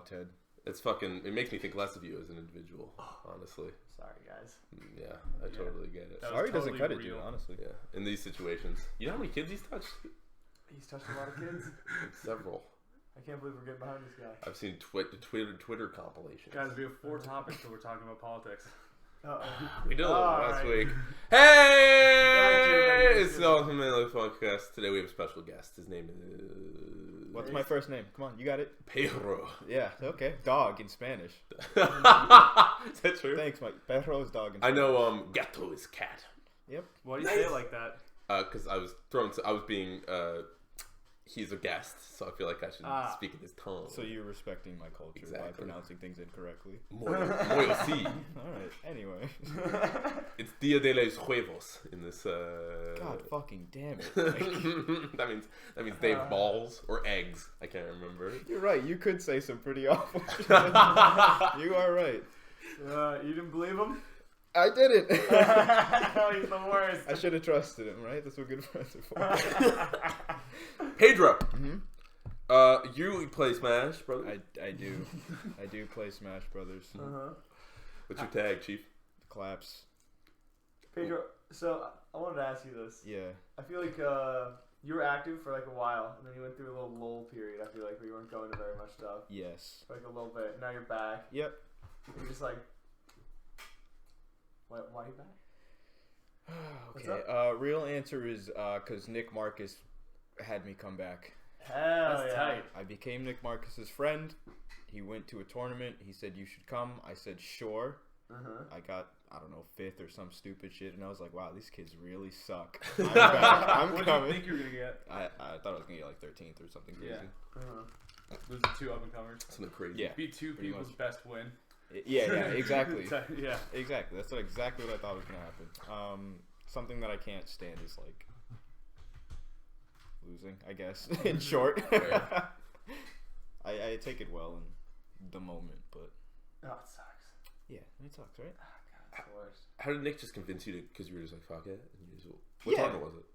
Ted. It's fucking. It makes me think less of you as an individual, honestly. Sorry, guys. Yeah, I totally get it. Sorry doesn't cut it, dude. Honestly. Yeah, in these situations, you know how many kids he's touched? He's touched a lot of kids. Several. I can't believe we're getting behind this guy. I've seen Twitter compilations. Guys, we have 4 topics, so we're talking about politics. We did a little last week. Hey! It's the Allston Melee podcast. Today we have a special guest. His name is... What's my first name? Come on, you got it. Pedro. Yeah, okay. Dog in Spanish. Is that true? Thanks, Mike. Pedro is dog in I Spanish. know gato is cat. Yep. Why do you say it like that? Because I was being... he's a guest, so I feel like I should speak in his tongue. So you're respecting my culture by pronouncing things incorrectly. Muy sí. Alright, anyway. It's Dia de los Huevos in this... God fucking damn it. that means they have balls or eggs. I can't remember. You're right, you could say some pretty awful shit. You are right. You didn't believe him? I didn't. He's the worst. I should have trusted him, right? That's what good friends are for. Pedro. You play Smash, brother? I do. I do play Smash Brothers. What's your tag, Chief? Klaps. Pedro, so I wanted to ask you this. Yeah. I feel like you were active for like a while, and then you went through a little lull period, I feel like, where you weren't going to very much stuff. Yes. For like a little bit. Now you're back. Yep. You're just like... Why are you back? Okay. Real answer is because Nick Marcus had me come back. Hell That's yeah. tight. I became Nick Marcus's friend. He went to a tournament. He said, you should come. I said, sure. I got, I don't know, 5th or some stupid shit. And I was like, wow, these kids really suck. I'm back. I'm What coming. do you think you were going to get? I thought I was going to get like 13th or something crazy. Yeah. Those are 2 up-and-comers. Something crazy. Yeah. Beat 2 Pretty people's much. best win. Yeah, exactly. Yeah. Exactly. That's exactly what I thought was going to happen. Something that I can't stand is like losing, I guess, in short. I take it well in the moment, but... Oh, it sucks. Yeah, it sucks, right? Oh, God, it's the worst. How did Nick just convince you to... Because you were just like, fuck it? And you just, what tournament was it?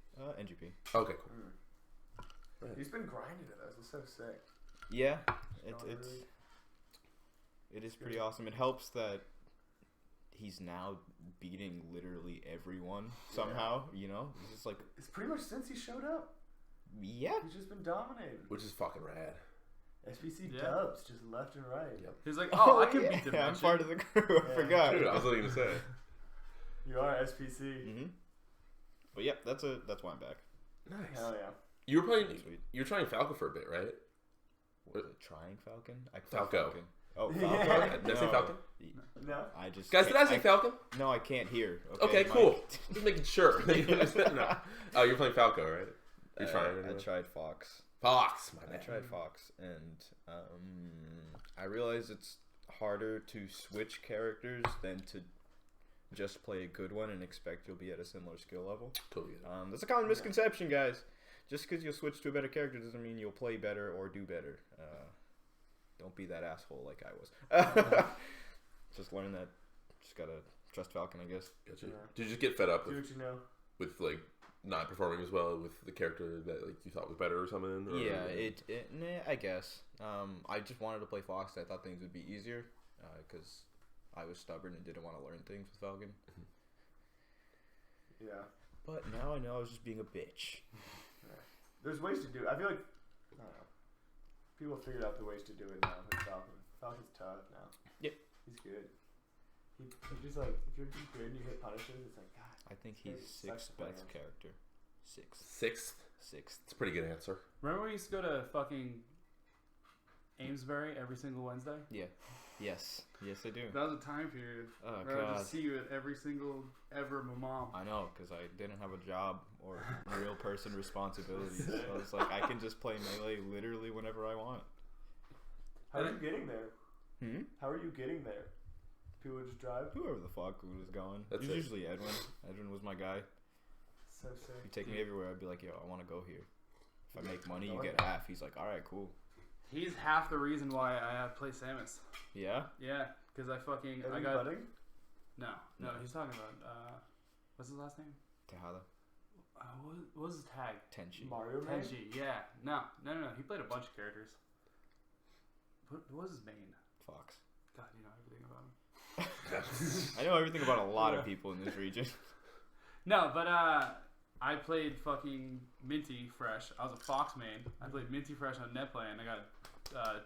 NGP. Okay, cool. Right. He's been grinding to those. It's so sick. Yeah, It's it is pretty awesome. It helps that he's now beating literally everyone somehow, you know? It's just like... It's pretty much since he showed up. Yeah. He's just been dominating. Which is fucking rad. SPC dubs, just left and right. Yep. He's like, I can beat yeah, Dimension. I'm part of the crew. I forgot. Dude, I was looking to say. You are SPC. But yeah, that's why I'm back. Nice. Hell yeah. You were playing... Sweet. You were trying Falco for a bit, right? Was it trying Falcon? Falco. Falcon. Oh, Yeah. Falcon. Did I say Falcon? No. I just... Guys, did I say Falcon? No, I can't hear. Okay, Mike? cool. Just making sure. No. Oh, you're playing Falco, right? You're trying I tried Fox. Fox, my I bad. tried Fox, and I realized it's harder to switch characters than to just play a good one and expect you'll be at a similar skill level. Totally. That's a common misconception, guys. Just because you'll switch to a better character doesn't mean you'll play better or do better. Don't be that asshole like I was. Just learn that. Just gotta trust Falcon, I guess. Gotcha. Yeah. Did you just get fed up Do what you know. with like not performing as well with the character that like you thought was better or something? Or, Yeah, I guess. I just wanted to play Fox. I thought things would be easier because I was stubborn and didn't want to learn things with Falcon. Yeah. But now I know I was just being a bitch. There's ways to do it. I feel like, I don't know. People have figured out the ways to do it now with Falcon. Falcon's tough now. Yep. He's good. He just like, if you're too good and you hit punishes, it's like, God. I think he's Sucks 6th to play best him. character. 6th. Sixth. 6th. It's a pretty good answer. Remember we used to go to fucking Amesbury every single Wednesday? Yeah. Yes, I do. That was a time period Oh, where I would God. just see you at every single ever mom. I know, because I didn't have a job or real person responsibilities. So it's like I can just play Melee literally whenever I want. How are you getting there? Hmm? How are you getting there? People just drive? Whoever the fuck was going. That's It was it. usually Edwin. Edwin was my guy. So sick. He'd take me everywhere. I'd be like, yo, I want to go here. If I make money, you Going get half. He's like, all right, cool. He's half the reason why I play Samus. Yeah? Yeah, because I fucking... Are I you got... budding? No, No. he's talking about... what's his last name? Tejada. What was his tag? Tenchi. Mario Man? Tenchi, yeah. No. He played a bunch of characters. What was his name? Fox. God, you know everything about him. I know everything about a lot of people in this region. No, but I played fucking Minty Fresh. I was a Fox main. I played Minty Fresh on net play, and I got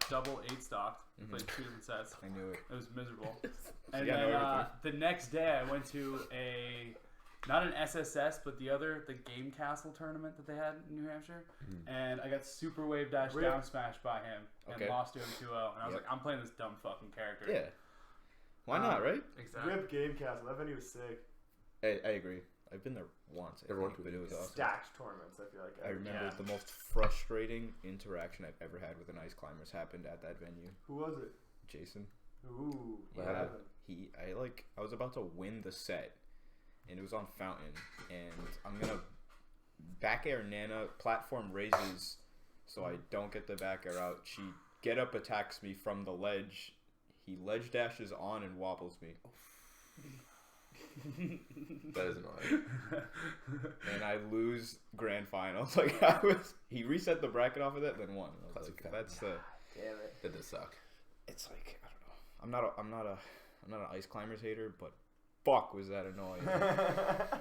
double 8-stocked. Played 2 different sets. I knew it. It was miserable. And Yeah, I know then everything. the next day, I went to not an SSS, but the Game Castle tournament that they had in New Hampshire. And I got super wave dash down smashed by him and lost to him 2-0. And I was like, I'm playing this dumb fucking character. Yeah. Why not, right? Exactly. Rip Game Castle. That venue was sick. I agree. I've been there once. Everyone but it was awesome. Stacked tournaments, I feel like. I remember the most frustrating interaction I've ever had with an ice climbers happened at that venue. Who was it? Jason. Ooh. What Yeah. happened? I was about to win the set, and it was on Fountain, and I'm gonna back air Nana, platform raises, so I don't get the back air out. She get up attacks me from the ledge. He ledge dashes on and wobbles me. That is annoying. And I lose grand finals. He reset the bracket off of that, then won. I was like, that's the. Damn it. That does suck. It's like, I don't know. I'm not an ice climbers hater, but fuck was that annoying. I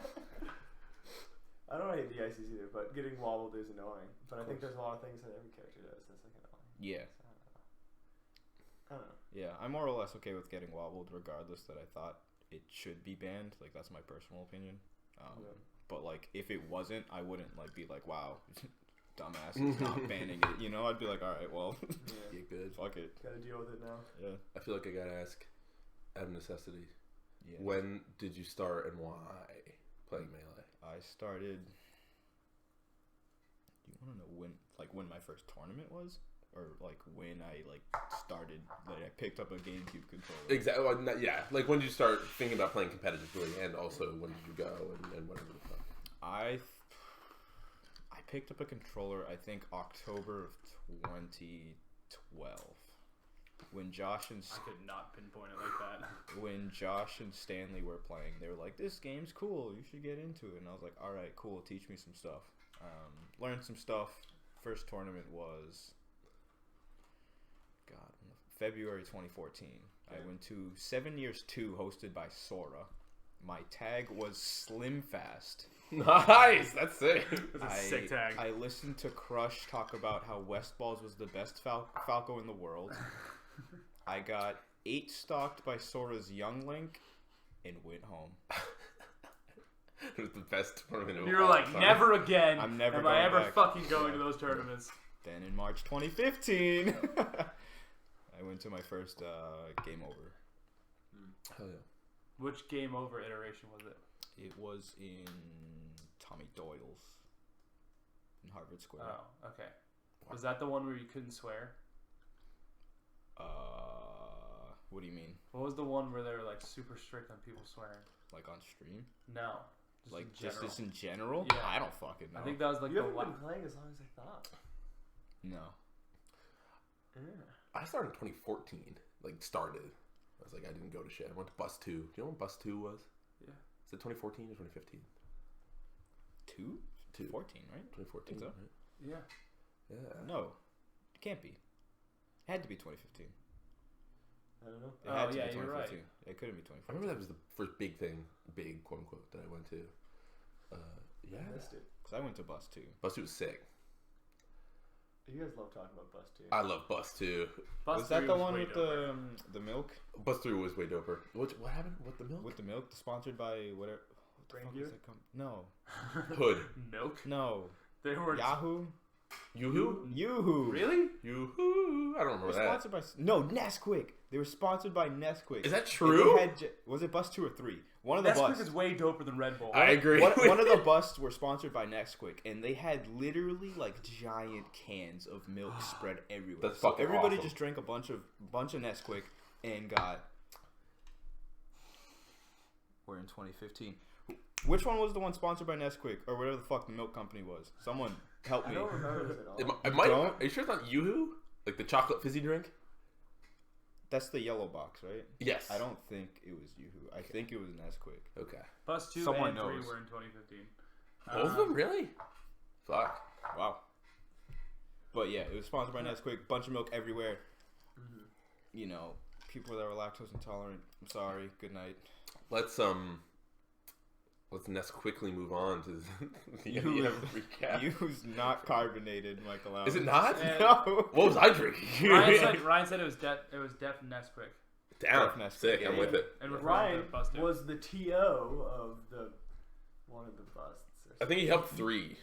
don't hate the ices either, but getting wobbled is annoying. But I think there's a lot of things that every character does that's like annoying. Yeah. So, I don't know. Yeah, I'm more or less okay with getting wobbled, regardless that I thought it should be banned. Like, that's my personal opinion. But like, if it wasn't, I wouldn't like be like, wow, dumbass, he's not banning it. You know, I'd be like, all right, well, Yeah. Good. fuck it. Gotta deal with it now. Yeah. I feel like I gotta ask, out of necessity, Yeah. when did you start and why playing Melee? I started. Do you want to know when my first tournament was, or like when I started? Like I picked up a GameCube controller. Exactly. Well, yeah. Like, when did you start thinking about playing competitively, and also when did you go and whatever the fuck? I picked up a controller, I think October of 2012. When Josh and I could not pinpoint it like that. when Josh and Stanley were playing, they were like, "This game's cool. You should get into it." And I was like, "All right, cool. Teach me some stuff." Learned some stuff. First tournament was February 2014. I went to 7 Years 2, hosted by Sora. My tag was Slim Fast. Nice. That's it. That's a sick tag. I listened to Crush talk about how Westballs was the best Falco in the world. I got 8-stocked by Sora's Young Link and went home. It was the best tournament of You were all like, time. never again. I'm never am going I ever back. fucking going to those tournaments. Then in March 2015, I went to my first game over. Hell yeah. Which game over iteration was it? It was in Tommy Doyle's in Harvard Square. Oh, okay. Was that the one where you couldn't swear? What do you mean? What was the one where they were like super strict on people swearing? Like on stream? No. Just in general? Yeah. I don't fucking know. I think that was like You the haven't last. been playing as long as I thought. No. Yeah. I started in 2014. Like, started. I was like, I didn't go to shit. I went to Bus 2. Do you know when Bus 2 was? Yeah. Is it 2014 or 2015? 2? 14, right? 2014. Think so. Right? Yeah. Yeah. No. It can't be. It had to be 2015. I don't know. It had to yeah, be you're right. 2015. It couldn't be 2014. I remember that was the first big thing, big quote unquote, that I went to. Yeah. I missed it. Because I went to Bus 2. Bus 2 was sick. You guys love talking about Bus 2. I love Bus 2. Was that the one with the milk? Bus 3 was way doper. What happened with the milk? With the milk? Sponsored by whatever. What the Brain fuck Gear? is that No. Hood. Milk? No. They were Yahoo? Yoo-hoo? Yoo-hoo. Really? Yoo-hoo. I don't They were remember that. sponsored by... No, Nesquik. They were sponsored by Nesquik. Is that And true? they had was it Bus 2 or 3? One of the Nesquik busts. is way doper than Red Bull. I agree. One of the busts were sponsored by Nesquik, and they had literally like giant cans of milk spread everywhere. That's so fucking everybody awesome. just drank a bunch of Nesquik and got. We're in 2015. Which one was the one sponsored by Nesquik or whatever the fuck the milk company was? Someone help I me. don't remember this at all. It might. Don't? Are you sure it's not Yoo-hoo? Like the chocolate fizzy drink? That's the yellow box, right? Yes. I don't think it was Yoo-hoo. I think it was Nesquik. Okay. Bus 2 Someone and 3 knows. were in 2015. Both of them? Really? Fuck. Wow. But yeah, it was sponsored by Nesquik. Bunch of milk everywhere. you know, people that are lactose intolerant. I'm sorry. Good night. Let's quickly move on to the recap. Use not carbonated, Michael Allen. Is it not? No. What was I drinking? Ryan said it was Def Nesquik. Down. Sick. I'm with it. And Ryan was the TO of one of the busts. I think he helped 3.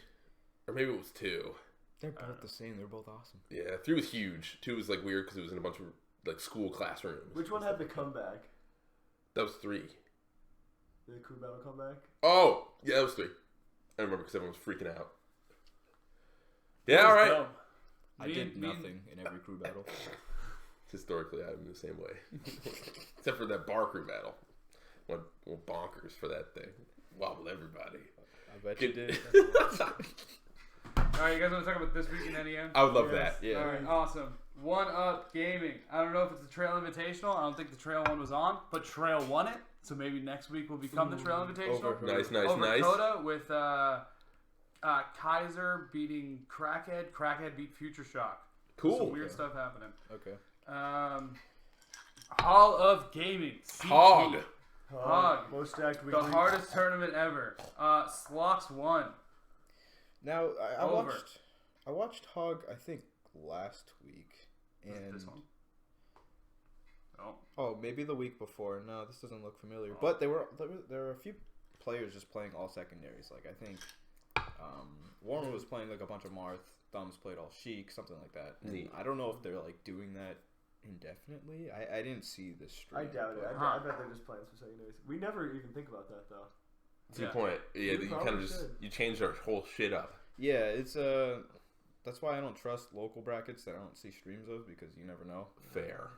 Or maybe it was 2. They're both the same. They're both awesome. Yeah, 3 was huge. 2 was like weird because it was in a bunch of like school classrooms. Which one had the comeback? That was 3. The crew battle comeback? Oh, yeah, that was 3. I remember because everyone was freaking out. Yeah, all right. I did nothing in every crew battle. Historically, I'm the same way. Except for that bar crew battle. Went bonkers for that thing. Wobbled everybody. I bet you did. All right, you guys want to talk about this week in NEM? I would love that. Yeah. All right, awesome. 1UP Gaming. I don't know if it's the Trail Invitational. I don't think the Trail one was on, but Trail won it. So maybe next week will become the Trail Invitational. Nice. Over Coda with Kaiser beating Crackhead. Crackhead beat Future Shock. Cool. Some weird stuff happening. Okay. Hall of Gaming. CG. Hog. Most stacked The hardest tournament ever. Slox won. Now I Over. watched Hog I think last week and This one? oh maybe the week before. No, this doesn't look familiar. But there were a few players just playing all secondaries. Like I think Warner was playing like a bunch of Marth. Thumbs played all Sheik, something like that. Neat. I don't know if they're like doing that indefinitely. I didn't see this stream. I doubt it. I bet they're just playing some secondaries. We never even think about that though. That's a good point. Yeah, you kind of just you change our whole shit up. Yeah, it's that's why I don't trust local brackets that I don't see streams of because you never know. Fair.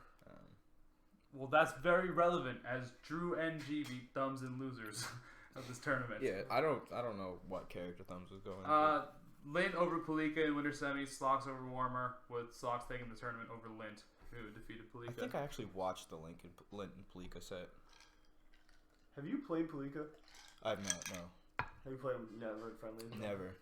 Well, that's very relevant as Drew NG beat Thumbs and Losers of this tournament. Yeah, I don't know what character Thumbs was going. Lint over Palika in winter semis, Slox over Warmer, with Slox taking the tournament over Lint, who defeated Palika. I think I actually watched the Lint and Palika set. Have you played Palika? I've not, no. Have you played him never friendly? Never.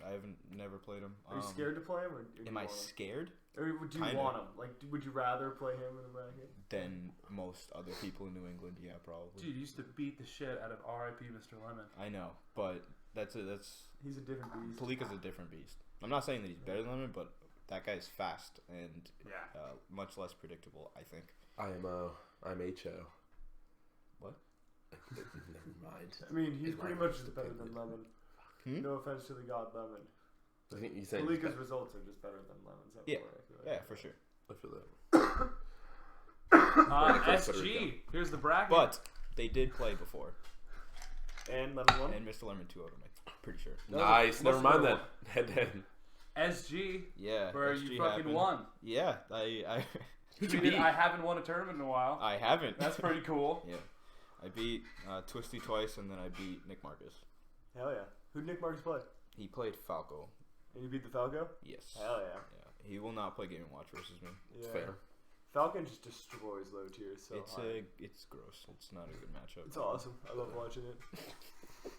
I haven't never played him. Are you scared to play him, or do am you I want him? scared? Or do you want him? Like, would you rather play him in a bracket? Than most other people in New England, yeah, probably. Dude, you used to beat the shit out of R.I.P. Mr. Lemon. I know, but that's he's a different beast. Palika's a different beast. I'm not saying that he's better than Lemon, but that guy's fast and much less predictable, I think. I'm HO. What? Never mind. I mean, he's pretty much just better than Lemon. No offense to the god Lemon. I think he's saying Palika's results are just better than Lemon's. Yeah, for sure. I feel that. SG. Here's the bracket. But they did play before. And Lemon won? And Mr. Lemon 2 out of me. Pretty sure. Nice. Never mind that. Head to head. SG. Yeah. Where SG you fucking happened. won. Yeah. I I haven't won a tournament in a while. I haven't. That's pretty cool. Yeah. I beat Twisty twice, and then I beat Nick Marcus. Hell yeah. Who'd Nick Marcus play? He played Falco. And you beat the Falco? Yes. Hell yeah. Yeah. He will not play Game & Watch versus me. Yeah. Fair. Falcon just destroys low tiers so hard. It's gross. It's not a good matchup. It's awesome. I love watching it.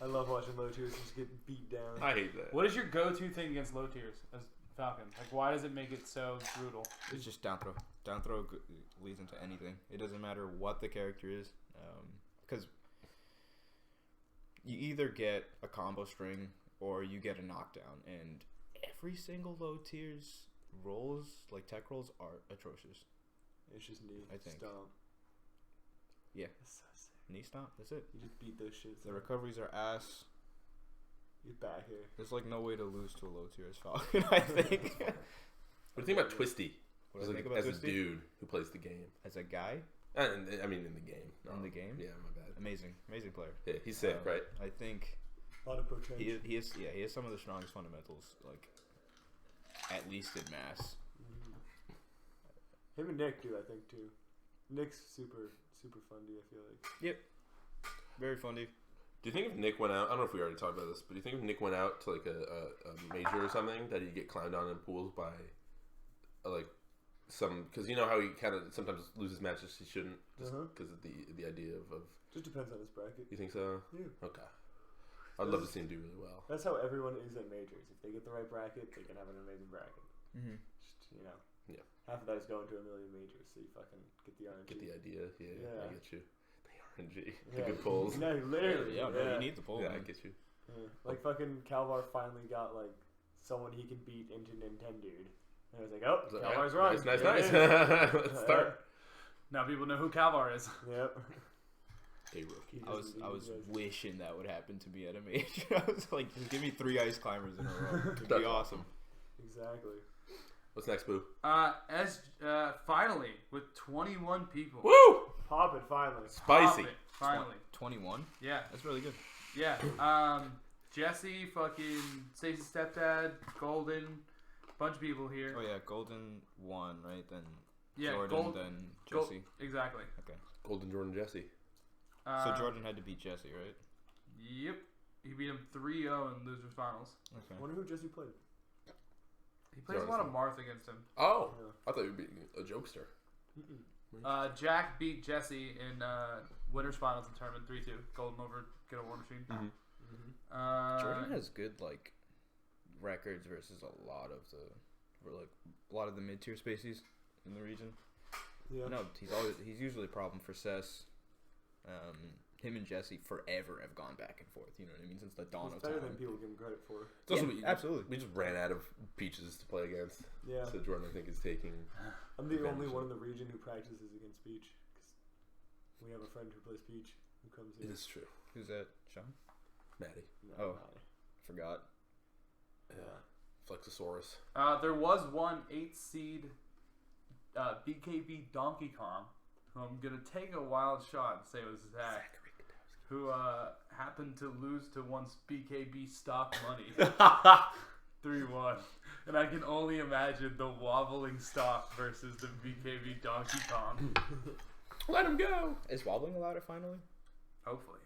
I love watching low tiers just get beat down. I hate that. What is your go-to thing against low tiers as Falcon? Like, why does it make it so brutal? It's just down throw. Down throw leads into anything. It doesn't matter what the character is. Because you either get a combo string or you get a knockdown. And every single low tiers rolls, like tech rolls, are atrocious. It's just knee. I think. Stomp. Yeah. It's so sick. Knee stomp, that's it. You just beat those shits. The recoveries are ass. You're back here. There's like no way to lose to a low tier as Falcon, I think. What do you think about Twisty? What do I think about as Twisty? a dude who plays the game. As a guy? I mean, in the game. In the game? Yeah, my bad. Amazing player. Yeah, he's sick, right? I think A lot of potential. he has some of the strongest fundamentals, like at least in mass. Him and Nick do, I think, too. Nick's super fundy, I feel like. Yep. Very funny. Do you think if Nick went out, I don't know if we already talked about this, but do you think if Nick went out to like a major or something that he'd get climbed on in pools by like some, because you know how he kind of sometimes loses matches he shouldn't just because of the idea of just depends on his bracket. You think so? Yeah. Okay. I'd love to see him do really well. That's how everyone is at majors. If they get the right bracket, they can have an amazing bracket. Mm-hmm. Just, Yeah. Half of that is going to a million majors, so you fucking get the RNG. Get the idea. Yeah, I get you. The RNG. The Yeah. good pulls. No, literally. Yeah, bro, you need the pull. Yeah, man. I get you. Yeah. Like fucking Calvar finally got like someone he can beat into Nintendo. And I was like, oh, Calvar's wrong. Nice. Let's start. Now people know who Calvar is. Yep. A rookie. I was wishing that would happen to me at a major. I was like, just give me 3 ice climbers in a row. It'd be awesome. Exactly. What's next, Boo? Finally, with 21 people. Woo! Pop it finally. Spicy. Pop it, finally. 21? Yeah. That's really good. Yeah. Jesse, fucking Stacey's stepdad, Golden, bunch of people here. Oh yeah, Golden won, right? Then Yeah, Jordan, then Jesse. Exactly. Okay. Golden Jordan Jesse. So Jordan had to beat Jesse, right? Yep. He beat him 3-0 in losers finals. Okay. I wonder who Jesse played. He plays a lot of Marth against him. Oh, I thought you were being a jokester. Jack beat Jesse in winners finals in tournament 3-2. Golden over Good Old War Machine. Jordan has good like records versus a lot of the mid tier species in the region. Yeah. No, he's usually a problem for Cess. Him and Jesse forever have gone back and forth. You know what I mean? Since the dawn It's of better time. than people give him credit for. Absolutely. We just ran out of peaches to play against. Yeah. So Jordan, I think, is taking. I'm the only one in the region who practices against Peach. Cause we have a friend who plays Peach who comes here. It is true. Who's that? Sean? Maddie. No, Oh. Forgot. Yeah. Flexosaurus. There was one 8-seed BKB Donkey Kong, who I'm going to take a wild shot and say it was Zach, who happened to lose to once BKB stock money 3-1. And I can only imagine the wobbling stock versus the BKB Donkey Kong. Let him go. Is wobbling allowed at finally? Hopefully.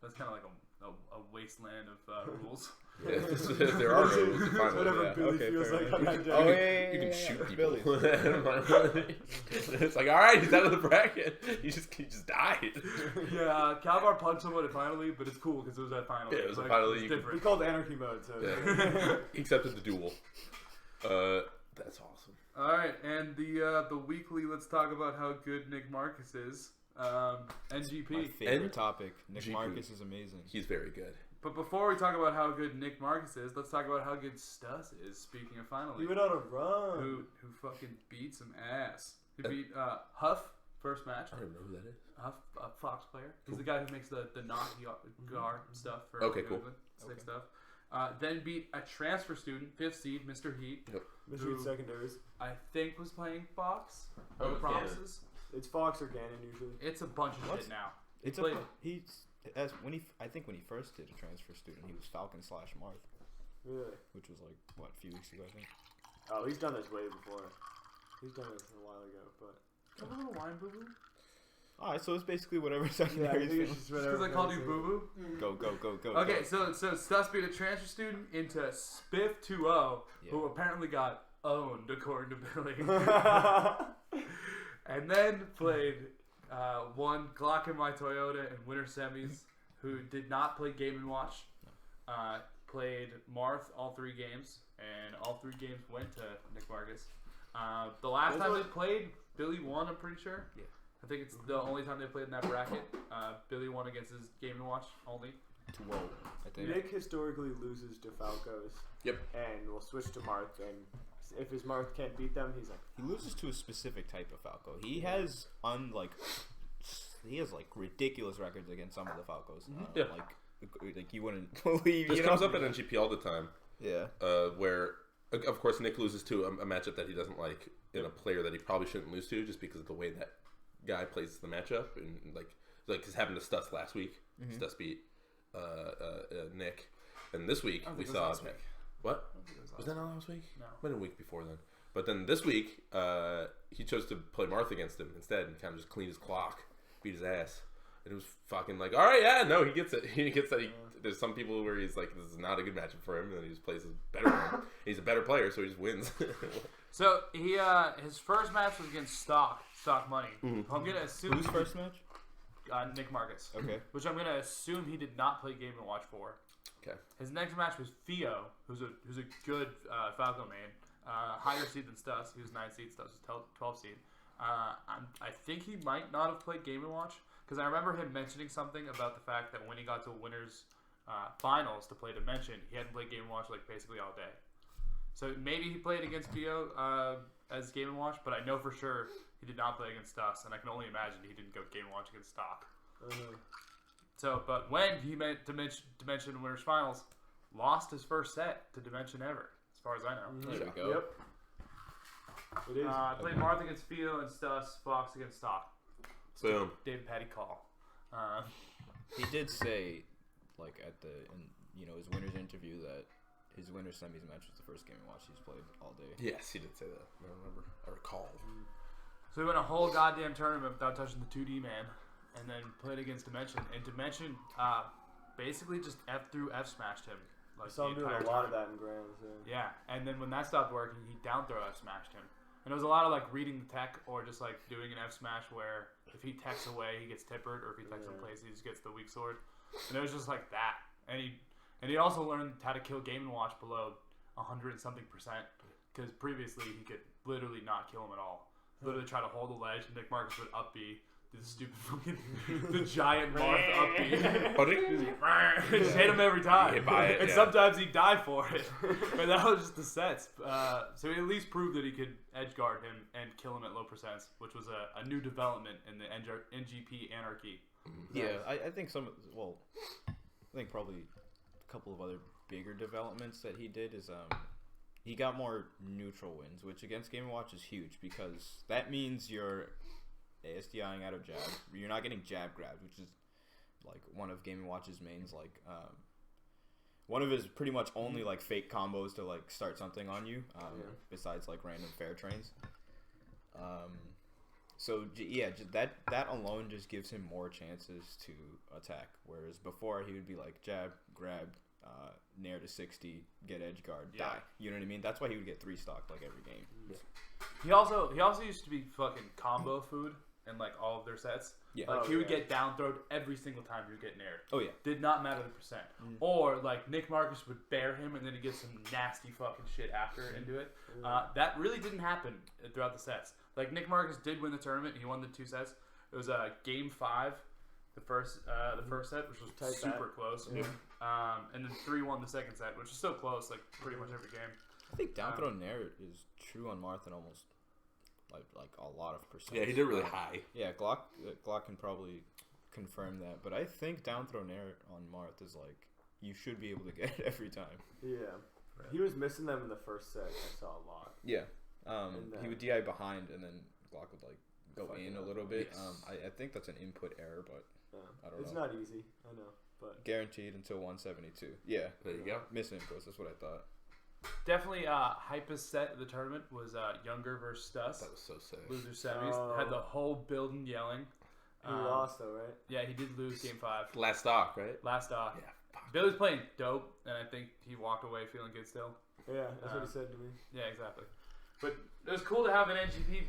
That's kind of like a wasteland of rules. Yeah, there are no rules to find Whatever out. Billy feels like on that day. Oh, yeah, You can yeah, shoot yeah. people. It's like, all right, he's out of the bracket. He just died. Yeah, Calvar punched someone at finally, but it's cool because it was at finally. Yeah, it was like, at finally. It's We different. called anarchy mode, so Yeah. He accepted the duel. That's awesome. All right, and the weekly. Let's talk about how good Nick Marcus is. NGP. My favorite And topic. Nick GP. Marcus is amazing. He's very good. But before we talk about how good Nick Marcus is, let's talk about how good Stuss is. Speaking of finally, he went on a run. who fucking beat some ass. He beat Huff first match. I don't even know who that is. Huff, a Fox player. He's the guy who makes the knot guard stuff for Okay, cool. sick stuff. Then beat a transfer student, 5th seed, Mr. Heat. Michigan secondaries. I think was playing Fox. Oh, No it's promises. It's Fox or Gannon usually. It's a bunch of shit now. It's played- I think when he first did a transfer student, he was Falcon / Marth, Really? which was like what, a few weeks ago, I think. Oh, he's done this way before. He's done this a while ago, but Come on, wine boo boo. All right, so it's basically whatever yeah, I secondary. think it's just whatever. Because I called you boo boo. Go. Okay, so Stuss beat a transfer student into Spiff 2-0, who apparently got owned according to Billy. And then played one Glock in my Toyota and winter semis, who did not play Game & Watch. Played Marth all 3 games, and all 3 games went to Nick Marcus. The last time they played, Billy won, I'm pretty sure. Yeah. I think it's the only time they played in that bracket. Billy won against his Game & Watch only. 2-0, I think. Nick historically loses to Falcos. Yep. And will switch to Marth, and if his Marth can't beat them, he's like. He loses to a specific type of Falco. He has ridiculous records against some of the Falcos. Yeah. Like you wouldn't believe. This comes up at NGP all the time. Yeah. Where, of course, Nick loses to a matchup that he doesn't like in a player that he probably shouldn't lose to, just because of the way that guy plays the matchup, and like this happened to Stuss last week. Stuss beat Nick, and this week we saw what was that not last week? No, might have been a week before then. But then this week he chose to play Marth against him instead, and kind of just cleaned his clock, beat his ass. And it was fucking like, all right, yeah, no, he gets it. He gets that. There's some people where he's like, this is not a good matchup for him, and then he just plays his better one. He's a better player, so he just wins. So he his first match was against Stock Money. I'm gonna assume Whose first match? Nick Marcus. Okay. Which I'm gonna assume he did not play Game & Watch for. Okay. His next match was Theo, who's a good Falco main. higher seed than Stus. He was 9 seed. Stus was 12 seed. I think he might not have played Game & Watch because I remember him mentioning something about the fact that when he got to winners finals to play Dimension, he hadn't played Game & Watch like basically all day. So maybe he played against Bio as Game & Watch, but I know for sure he did not play against us, and I can only imagine he didn't go Game & Watch against Stock. So, but when he made Dimension Winners Finals, lost his first set to Dimension ever, as far as I know. There we go. Yep. It is. I played Marth against Fio and Stus, Fox against Stock. Boom. David Petty call. He did say, like his winners interview that his winners semis match was the first Game & Watch he's played all day. Yes, he did say that. I remember. I recall. So we went a whole goddamn tournament without touching the 2D man, and then played against Dimension. And Dimension basically just F smashed him. Like I saw him doing a lot of that in Grands. Yeah, and then when that stopped working, he down throw F smashed him. And it was a lot of like reading the tech or just like doing an F smash where if he techs away, he gets tippered, or if he techs in place, he just gets the weak sword. And it was just like that. And he also learned how to kill Game & Watch below 100 and something percent because previously he could literally not kill him at all. Literally try to hold the ledge, and Nick Marcus would up B. Do the stupid fucking the giant Marth up B. Just hit him every time. Hit by it, and sometimes he'd die for it. But that was just the sets. So he at least proved that he could edge guard him and kill him at low percents, which was a new development in the NGP anarchy. Yeah, I think I think probably a couple of other bigger developments that he did is he got more neutral wins, which against Game & Watch is huge because that means you're ASDIing out of jab. You're not getting jab grabbed, which is like one of Game & Watch's mains. Like one of his pretty much only like fake combos to like start something on you, besides like random fair trains. So yeah, that alone just gives him more chances to attack. Whereas before he would be like jab, grab, nair to 60, get edge guard, die. You know what I mean? That's why he would get 3 stocked like every game. Yeah. He also used to be fucking combo food in like all of their sets. Yeah. Like he would get down throwed every single time he would get naired. Oh yeah. Did not matter the percent. Or like Nick Marcus would bear him and then he'd get some nasty fucking shit after into it. That really didn't happen throughout the sets. Like Nick Marcus did win the tournament. He won the 2 sets. It was game 5, the first set, which was super close. Yeah. And then 3-1 the second set, which is so close, like pretty much every game. I think down throw nair is true on Marth and almost like a lot of percent. Yeah, he did really high. Yeah, Glock can probably confirm that, but I think down throw nair on Marth is like you should be able to get it every time. Yeah, he was missing them in the first set. I saw a lot. Yeah, he would DI behind, and then Glock would like go in a little bit. Yes. I think that's an input error, but I don't know. It's not easy. I know, but guaranteed until 172. Yeah, there you go. Missing inputs. That's what I thought. Definitely, hypest set of the tournament was Younger versus Stus. That was so sick. Loser semis. Had the whole building yelling. He lost though, right? Yeah, he did lose game 5. Last stock, right? Last stock. Yeah. Fuck. Billy's playing dope, and I think he walked away feeling good still. Yeah, that's what he said to me. Yeah, exactly. But it was cool to have an NGP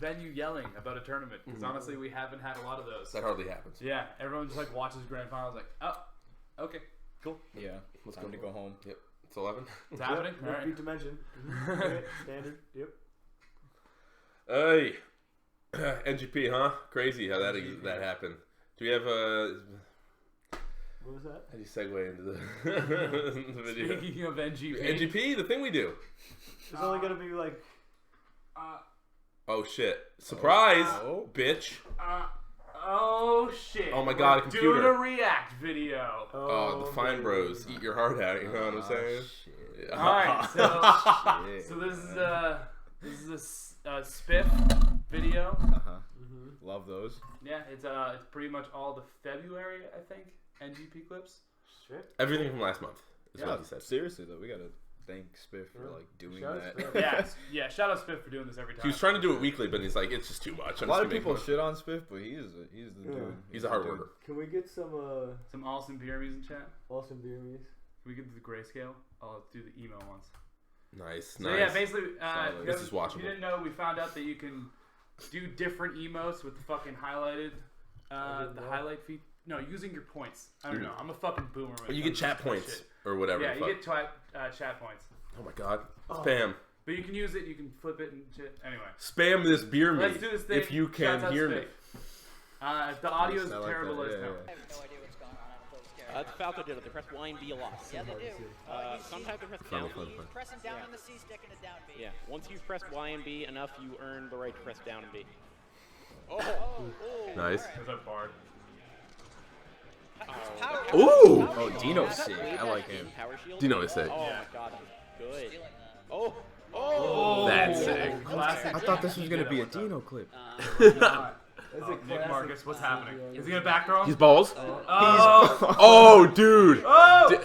venue yelling about a tournament, because honestly, we haven't had a lot of those. That hardly happens. Yeah, everyone just like watches grand finals like, oh, okay, cool. Yeah, Let's time to go home. Yep. It's 11. It's happening. Yep, All right. beat Dimension. Okay, standard. Yep. Hey, NGP, huh? Crazy how that happened. Do we have a? What was that? How do you segue into the video? Speaking of NGP. NGP, the thing we do. There's only gonna be like. Oh shit! Surprise, bitch! Oh shit! Oh my god, a computer. Doing a react video. Oh, the Fine Bros, eat your heart out. You know what I'm saying? Shit. All right, so this is a Spiff video. Love those. Yeah, it's pretty much all the February, I think, NGP clips. Shit. Everything from last month. Is what he said. Seriously though, we gotta thank Spiff for like doing Shout that. out Spiff. Yeah. Shout out Spiff for doing this every time. He was trying to do it weekly, but he's like, it's just too much. A lot of people shit on Spiff, but he's the dude. He's a hard worker. Can we get some Allston Pyramies in chat. Allston Melee? Can we get to the grayscale? I'll do the email ones. Nice. So yeah, basically, this is watchable. If you didn't know, we found out that you can do different emotes with the fucking highlighted, the highlight feed. No, using your points. I don't know. I'm a fucking boomer. But you get chat points or whatever. Yeah, you get chat points. Oh my god. Spam. But you can use it. You can flip it and shit. Anyway. Spam this beer me Let's do this thing. if you can Shouts out hear me. Spiff. If the audio is I like terrible, that, let us yeah, know. yeah. I have no idea what's going on. I don't play this character. The Falco did it. They press Y and B a lot. Yeah, they do. Sometimes they press Fun, down. fun, fun. Pressing down on the C stick and a down B. Yeah. Once you've pressed Y and B enough, you earn the right to press down and B. Nice. There's a bard. Power. Ooh! Oh, Dino's sick. I like him. Power shield. Dino is sick. Oh Yeah. my god, good. Stealing that. Oh. Oh, That's sick. Classic. I thought this was gonna be a Dino clip. That's a Nick classic Marcus, what's fucking happening? video. Is he gonna back throw him? He's balls. Oh! Oh, dude. Oh!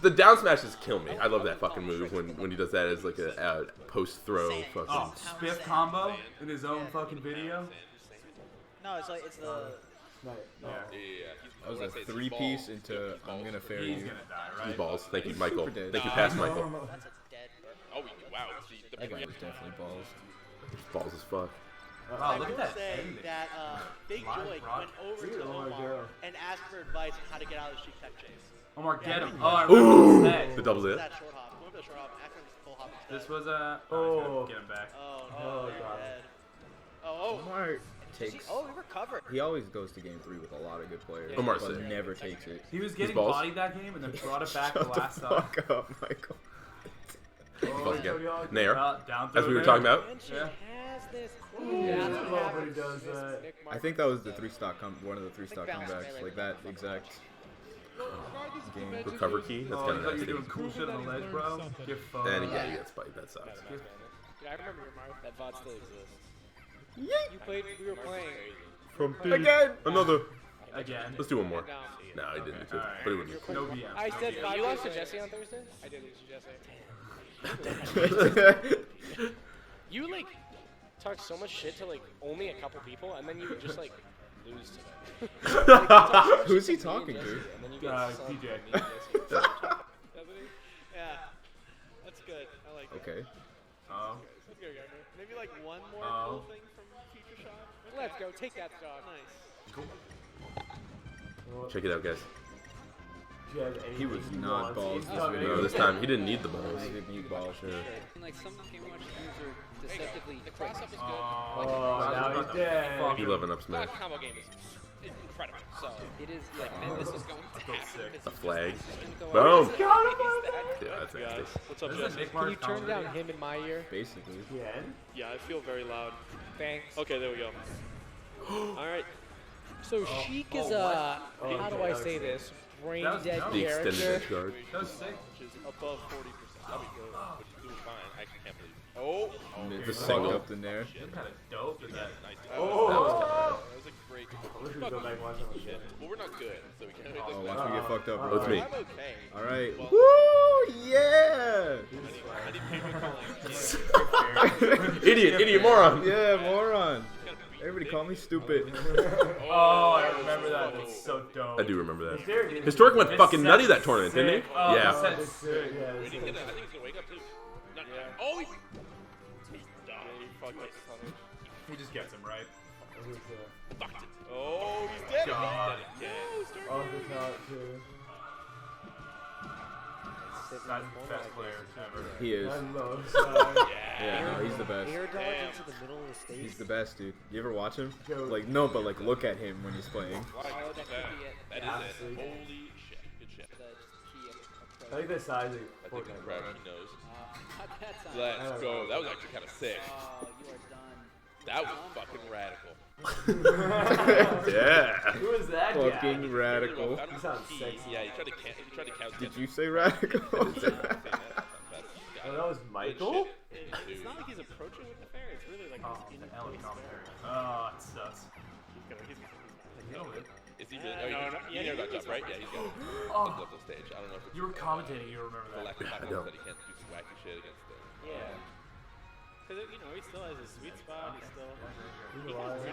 The down smashes kill me. I love that fucking move when he does that as like a post throw. Fucking. Oh, Spiff combo in his own fucking video. No, it's like it's the. Right. Yeah. That was a 3-piece into I'm gonna fair He's you. gonna die, He's right? balls. Thank you, Michael. Super dead. Thank you, past Michael. That's a dead bird. Oh wow. That guy was definitely balls. Balls as fuck. Wow, I look at will that say ending. that Big Live Joy rock. went over Dude, to oh my Omar God. and asked for advice on how to get out of the sheep tech chase. Omar, get him. Oh, I remember what he said. The double zip. That short hop. Go over the short hop. Ask him to full hop instead. This was a. Oh. Get him back. Oh, Oh, you're God. dead. Oh, Omar He, takes. oh, he recovered. He always goes to game 3 with a lot of good players, Omar's but sick. never takes it. He was getting balls. bodied that game and then brought it back the Shut the last time. fuck up, Michael. Balls again. Cody Hawk. Nair. Down As we were there. talking about. And she Yeah. has this. Yeah, That's I what love when he happens. does This is that. Nick I think that was the 3-stock one of the Big 3-stock bounce comebacks, melee like that exact game. Recover key. That's Oh, kind you of thought you nasty. were doing cool shit on the ledge, bro? Get fucked. And yeah, you get spiked. That sucks. Yeah, I remember your Mario. That VOD still exists. Yeet. You played. We were playing. From Again. another. Again. Let's do one more. Down. No, I didn't need to. Alright. But it would be cool. No BM. I no said BM. you lost to Jesse on Thursday. I did lose to Jesse. You like talk so much shit to like only a couple people, and then you would just like lose to them. Who's he talking to? And then you get sucked PJ. with me and Jesse. Doesn't he? Yeah, that's good. I like that. Okay. Oh. Let's go, Gardner. Maybe like one more Oh. cool thing from Future Shot. Let's go. Take that stock. Nice. Check it out, guys. Do you have any He was he not wants? balls He's this not video. No, making- this time he didn't need the balls. He didn't need balls. Sure. Like some camera watch games are deceptively The cross up is good. Oh, now he's dead. You love an up smash. That combo game is incredible. So it is like man, this this is going to happen. A flag. is Boom. He's Yeah, that's nasty. What's up, This is Jesse? Nick Can you Mark's turn down comedy. him in my ear? Basically. Again? Yeah, I feel very loud. Thanks. Okay, there we go. All right. So Sheik is Oh, how do okay, I that was say sick. this? Brain That was- dead that was- The extended character. edge guard. That was sick. Which is above 40%. Oh. Which is doing fine. I actually can't believe. The The fucked single. up in there. That's kind of dope. Is that? Nice. Oh! That was a great. I wish we could go back and watch that one again. Well, we're not good, so we can't. Oh, watch me get fucked up. That's me. I'm okay. All right. Well- Woo! Yeah. I need people calling. Idiot, moron. Yeah, moron. Everybody call me stupid. Oh, I remember that. That's so dope. I do remember that. There it is. Historic went It's fucking set nutty that tournament, didn't he? sick. Oh, Yeah. it's set It's sick. sick, yeah, We it's didn't get sick. that. I think he's gonna wake up too. Not, oh, he fucked up the tunnel. He just gets him right. It was, Fucked it. Oh, he's dead. God. He's dead again. off the top, too. That's the best player ever. He is. I love Sai. Yeah, no, he's the best. Air dodge Damn. into the middle of the stage. He's the best, dude. You ever watch him? Joe. Like, no, but like, look at him when he's playing. Like that could that. be it. That Yeah, is it. absolutely. Holy shit. Good shit. The key approach. I like the size of I think Fortnite. the crowd he knows. That's on. Let's go. That was actually kind of sick. Oh, you are done. That was fucking radical. Yeah. Who is that guy? Fucking radical. He sounds sexy. Yeah, he tried to count. Did you say radical? Oh, that was Michael? It's not like he's approaching with the fair. It's really like Oh, he's in the Ellen place. commentary. Oh, it sucks. Is he really? He never got jumped, right? Yeah, he's got it. Oh. Left the stage. I don't know if it's You were commentating. You remember the that? lack of I confidence know. that he can't do some wacky shit against the. Yeah. Because he still has his sweet spot. He's still. He's alive.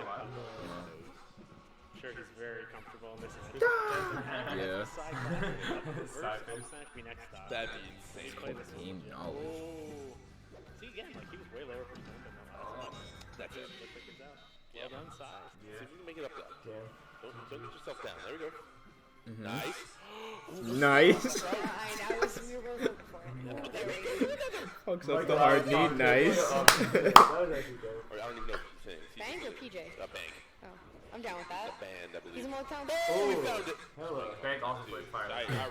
Sure, he's very comfortable in this. Yeah. Side smash be next stop. That'd be insane. Play this one. Game knowledge. Oh. See again, like he was way lower for him than the last one. That's it. Looks like it's out. Yep. Well done, size. See if you can make it up though. Damn. Don't get yourself down. There we go. Mm-hmm. Nice. Nice. I know. We were looking for it. Fucks Like up the a hard lot of need. Nice. That was actually dope. Or I don't even know what you're saying. Bang or PJ? The bank. Oh, I'm down with that. The band, I He's believe. in Motown. Oh, we found it. Hello. Bank also played Fire.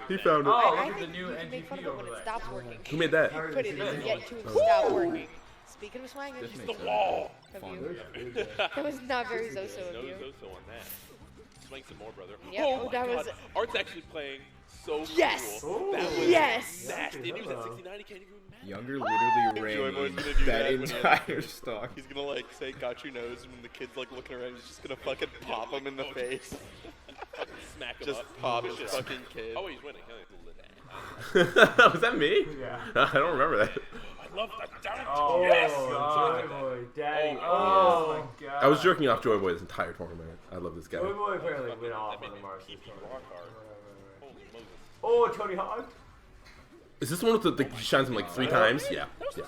He found it. Oh, I look at the think new you can make fun NGP of it over when it there. stops working. Who made that? Put it in yet to stop working. Speaking of swagger, This just makes the it wall. fun. That was not very Zoso of No you. Zoso on that. Swing some more, brother. Yep. Oh, Oh, my that God. was- Art's actually playing so Yes! cool. That was Yes! nasty. And he was at 69. He can't even imagine. Younger literally Joy Boy's ran gonna do that that when he has- entire stock. He's gonna like say "got your nose" and when the kid's like looking around, he's just gonna fucking pop him in the face. Smack him Just up. pop his fucking kid. Oh, he's winning. Was that me? Yeah. I don't remember that. I love that. Oh, Yes! Joy Boy, Daddy. Oh my god. I was jerking off Joy Boy this entire tournament. I love this guy. Joy Boy apparently went off That on the made Mars. him keep rock hard. Holy Moses. Oh, Tony Hawk. Is this the one with the he shines him like 3 times? Yeah. Yeah.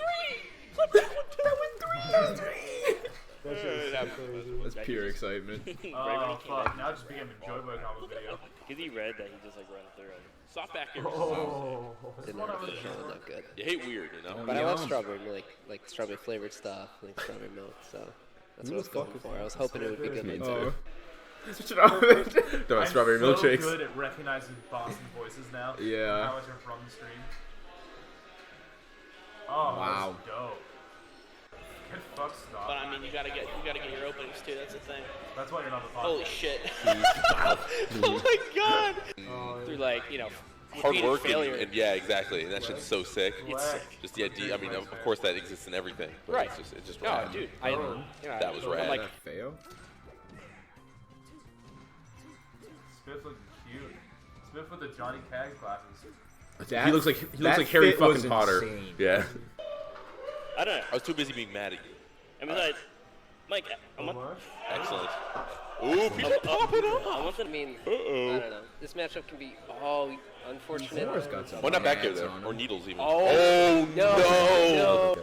That shit was so crazy. That's pure excitement. Oh fuck! Now it just became a Joy Boy combo video. Because he read that he just like ran through it. Soft back here. Oh. Didn't what I really was- sound that good. You hate weird, you know? Oh, But I love Yum. strawberry, like strawberry flavored stuff, like strawberry milk. So that's Who what I was the fuck going is for. that? I was hoping it would be good. Oh. later. Switch it off. Don't I'm strawberry so milkshakes. good at recognizing Boston voices now. Yeah. How much are from the stream. Oh, Wow. that's dope. Good fuck stop. But I mean, you gotta get your openings too. That's the thing. That's why you're not the podcast. Holy shit! Oh my god! Through like Hard repeated work failure. and yeah, exactly. And that shit's so sick. It's sick. Just the idea. I mean, of course, that exists in everything. But Right. It's just No, rad. dude. That was rad. I'm like, That fail? Spiff looked cute. Spiff with the Johnny Cash glasses. He looks like Harry fit was fucking Potter. insane. Yeah. I don't know. I was too busy being mad at you. I mean, like, Mike, I'm How not. much? Excellent. Ooh, people popping up. I mean, I don't know. This matchup can be all unfortunate. Laura's got some Why not back there ads though? on Or him. needles even. Oh, no! no.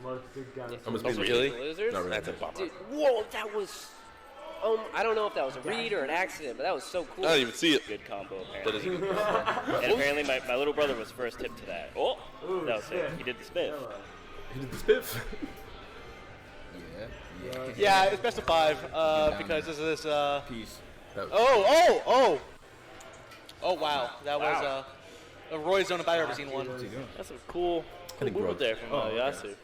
Mark big guy. Almost Oh, being really? Losers? Not really. That's a bummer. Dude, whoa, that was. I don't know if that was a read or an accident, but that was so I cool. don't even see it. Good combo, That apparently. isn't. And apparently, my little brother was first hip to that. Oh, Ooh, that was it. shit. He did the spin. Hello. He did the spiff. Yeah. Yeah, it's best of 5 down because there. this is Peace. Oh wow, that was a Roy Zone if I've ever seen one. What's he doing? That's a cool think movement Brooks- there from Yasu.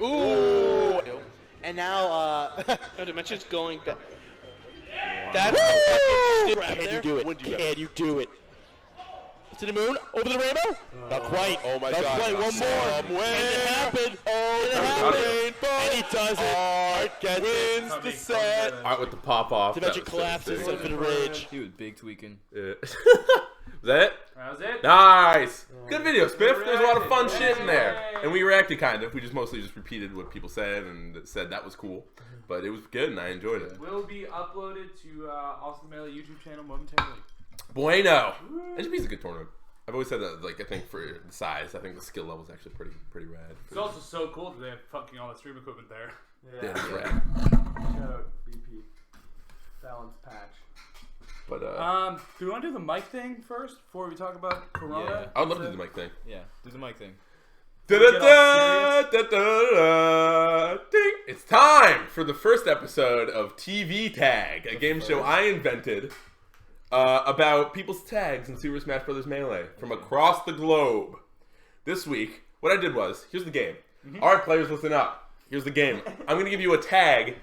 Ooh. And now No, Dimension's going back. that's Can you do it? Can you do it? To the moon? Over the rainbow? Not quite. Oh my Not god. quite. One more. Somewhere. And it happened. Oh, it happened. And he does it. Art wins the set. Art with the pop off. Dimension That was so collapses. sick. Infinite rage. He was big tweaking. Yeah. Was that it? That was it. Nice. Good video, Spiff. There's a lot of fun shit in there. And we reacted kind of. We just mostly just repeated what people said and said that was cool. But it was good and I enjoyed it. Will be uploaded to Allston Melee YouTube channel momentarily. Bueno. That should be a good tournament. I've always said that, like, I think for the size, I think the skill level is actually pretty rad. It's also so cool that they have fucking all the stream equipment there. Yeah, it's rad. Shout out BP. Balance patch. But, Do we want to do the mic thing first before we talk about Corona? I would love to do the mic thing. Yeah, do the mic thing. Ding. It's time for the first episode of TV Tag, a game show I invented about people's tags in Super Smash Bros. Melee from across the globe. This week, what I did was, here's the game. All right, players, listen up. Here's the game. I'm going to give you a tag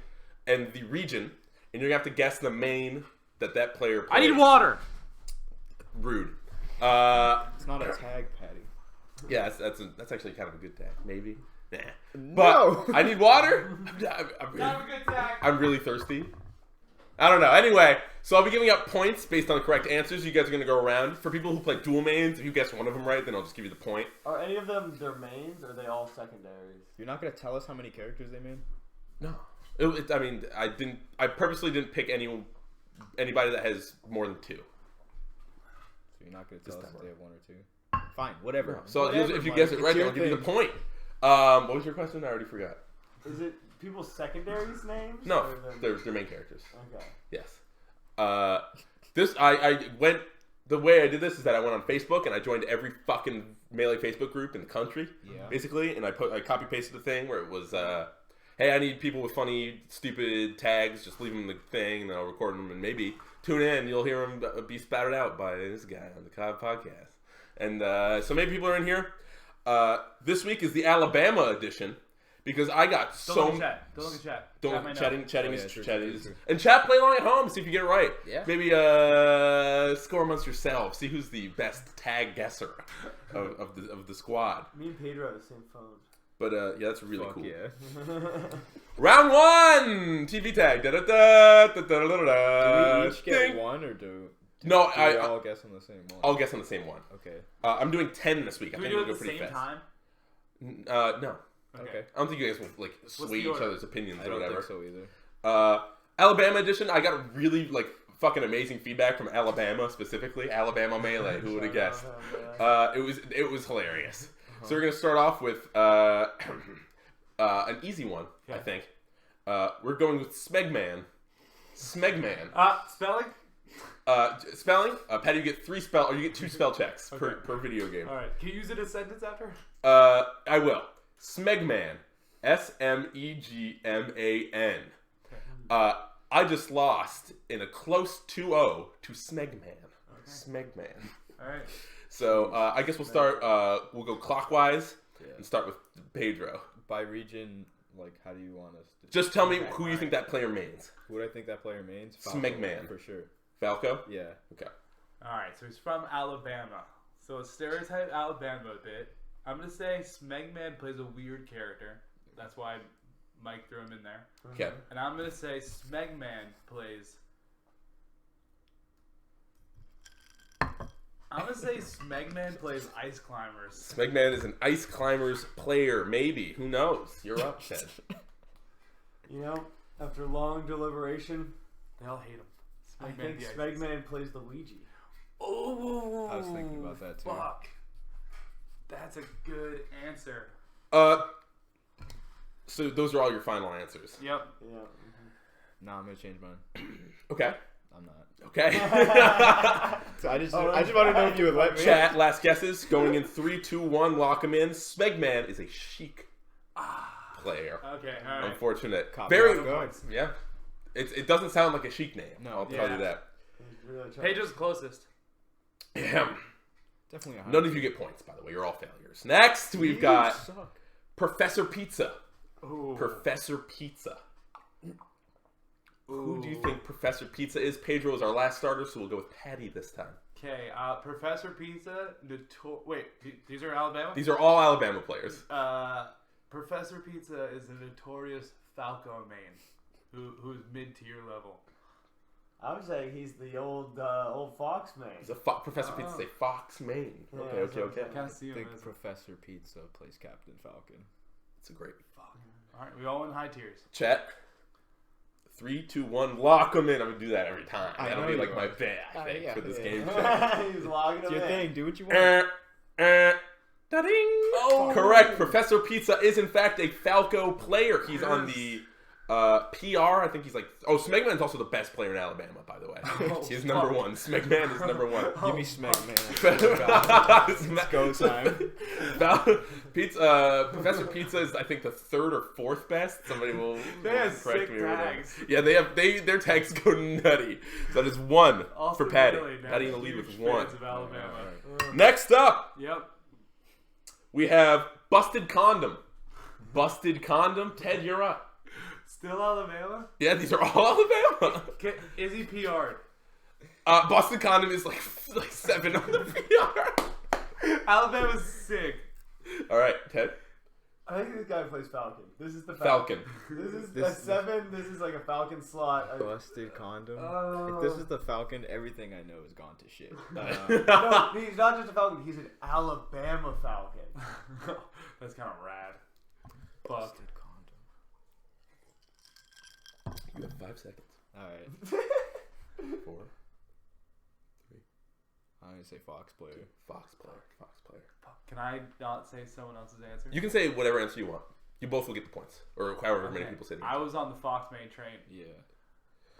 and the region, and you're going to have to guess the main that player plays. I need water. Rude. It's not a tag, Patty. Yeah, that's actually kind of a good tag. Maybe. Nah. No. But I need water. I'm really thirsty. I don't know. Anyway, so I'll be giving out points based on the correct answers. You guys are going to go around. For people who play dual mains, if you guess one of them right, then I'll just give you the point. Are any of them their mains, or are they all secondaries? You're not gonna tell us how many characters they made? No. I mean, I purposely didn't pick anybody that has more than 2. So you're not gonna tell us time if they have 1 or 2? Fine, whatever. So Whatever, if you Mike. guess it It's right, then your I'll give you the thing. point. What was your question? I already forgot. Is it people's secondaries names? No, or them- they're main characters. Okay. Yes. I went the way I did this is that I went on Facebook and I joined every fucking Melee Facebook group in the country, basically, and I copy pasted the thing where it was, hey, I need people with funny, stupid tags. Just leave them in the thing, and then I'll record them, and maybe tune in. You'll hear them be spouted out by this guy on the Cobb podcast. And so many people are in here. This week is the Alabama edition. Because I got Don't look at chat. Chatting is chatting. And chat, play along at home. See if you get it right. Yeah. Maybe score amongst yourselves. See who's the best tag guesser of the squad. Me and Pedro have the same phone. But yeah, that's really cool. Yeah. Round 1, TV tag. Da da da da da da da. Do we each get one or do? No, I all guess on the same one. I'll guess on the same one. Okay. I'm doing 10 this week. Do we do it at the same time? No. Okay. I don't think you guys will like sway each other's opinions or whatever. I don't think so either. Alabama edition. I got really like fucking amazing feedback from Alabama specifically. Alabama Melee. Who would have guessed? It was hilarious. So we're gonna start off with an easy one. I think. We're going with Smegman. Smegman. Spelling. Spelling. Patty, you get 3 spell, or you get 2 spell checks per video game. All right. Can you use it as a sentence after? I will. Smegman. Smegman. I just lost in a close 2-0 to Smegman. Smegman. All right. So I guess we'll start. We'll go clockwise and start with Pedro. By region, like, how do you want us to... Just tell me who you think that player means. Who do I think that player means? Smegman. For sure. Falco? Yeah. Okay. All right. So he's from Alabama. So a stereotype Alabama a bit. I'm going to say Smegman plays a weird character. That's why Mike threw him in there. Okay. And I'm going to say Smegman plays... I'm going to say Smegman plays Ice Climbers. Smegman is an Ice Climbers player, maybe. Who knows? You're up, Ted. You know, after long deliberation, They all hate him. I think Smegman plays Luigi. Oh, I was thinking about that too. Fuck. That's a good answer. So those are all your final answers. Yep. Yeah. Nah, I'm gonna change mine. Okay. I'm not. Okay. So I just want to know if you would let me. Chat, last guesses. Going in 3, 2, 1, lock him in. Smegman is a chic player. Okay, all right. Unfortunate. Copy Very that. Yeah. It doesn't sound like a chic name. No. I'll tell you that. Pedro's closest. Yeah. Definitely. None of you get points, by the way. You're all failures. Next, we've got Professor Pizza. Ooh. Professor Pizza. Who do you think Professor Pizza is? Pedro is our last starter, so we'll go with Patty this time. Okay, Professor Pizza. Wait, these are Alabama? These are all Alabama players. Professor Pizza is a notorious Falco main, who's mid-tier level. I would say he's the old Fox man. He's a Professor Pizza is a Fox main. Okay. I think Professor Pizza plays Captain Falcon. It's a great. All right, we all in high tiers. Chat. 3, 2, 1, lock them in. I'm gonna do that every time. That'll be like my bet, I think, for this game show. He's logging It's him your in. thing. Do what you want. Da-ding. Correct. Professor Pizza is in fact a Falco player. He's on the PR. I think he's like. Oh, Smegman's also the best player in Alabama, by the way. He's number 1. Smegman is number 1. Give me Smegman. It's go time. Professor Pizza is, I think, the 3rd or 4th best. Somebody will have correct sick me. tags. Yeah, their tags go nutty. So that is 1 Also for Patty. really, man, Patty in the lead with huge 1. fans of Alabama. Next up, Yep. we have Busted Condom. Busted Condom. Ted, you're up. Still Alabama? Yeah, these are all Alabama. Okay, is he PR'd? Busted Condom is like 7 on the PR. Alabama's sick. All right, Ted. I think this guy plays Falcon. This is the Falcon. This is a 7. This is like a Falcon slot. Busted Condom. If this is the Falcon, everything I know has gone to shit. No, he's not just a Falcon. He's an Alabama Falcon. That's kind of rad. Fuck. Busted Condom. You have 5 seconds. All right. 4, 3. I'm gonna say Fox player. Fox player. Fox player. Can I not say someone else's answer? You can say whatever answer you want. You both will get the points, or however many people say. I was on the Fox main train. Yeah.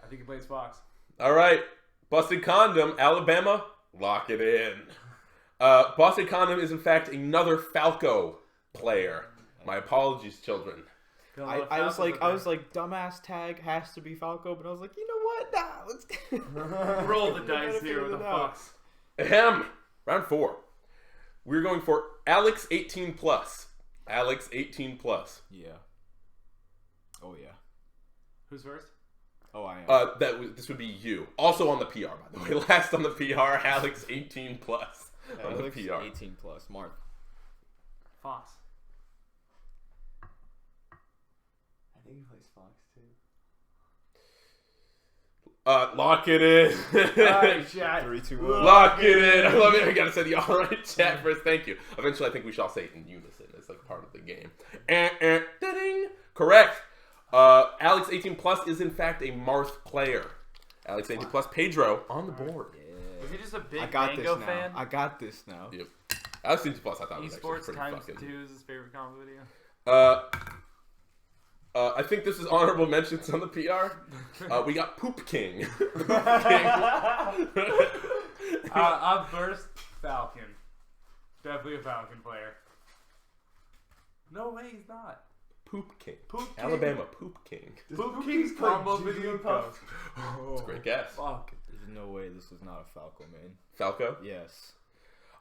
I think he plays Fox. All right, Busted Condom, Alabama. Lock it in. Boston Condom is in fact another Falco player. My apologies, children. I was like, dumbass tag has to be Falco, but I was like, you know what? Nah, let's roll the dice here with the fucks. Ahem. Round 4. We're going for Alex 18 plus. Alex 18 plus. Yeah. Oh yeah. Who's first? Oh, I am. This would be you. Also on the PR, by the way. Last on the PR, Alex 18 plus. On Alex the PR. 18 plus. Mark. Fox. I think he plays Fox too. Lock it in. Alright, chat. 3, 2, 1. Lock it in. I love it. We gotta say the alright chat first. Thank you. Eventually, I think we shall say it in unison. It's like part of the game. Ding. Correct. Alex 18 plus is in fact a Marth player. Alex 18 plus. Pedro on the board. Was he just a big I got Mango this now. fan? I got this now. Yep. Alex 18 plus. I thought was actually Esports pretty times fucking. 2 is his favorite combo video. I think this is honorable mentions on the PR. We got Poop King. I'm first. Falcon. Definitely a Falcon player. No way, he's not. Poop King. Poop King. Alabama Poop King. Poop King's combo video goes. It's a great guess. Fuck. There's no way this is not a Falco, man. Falco? Yes.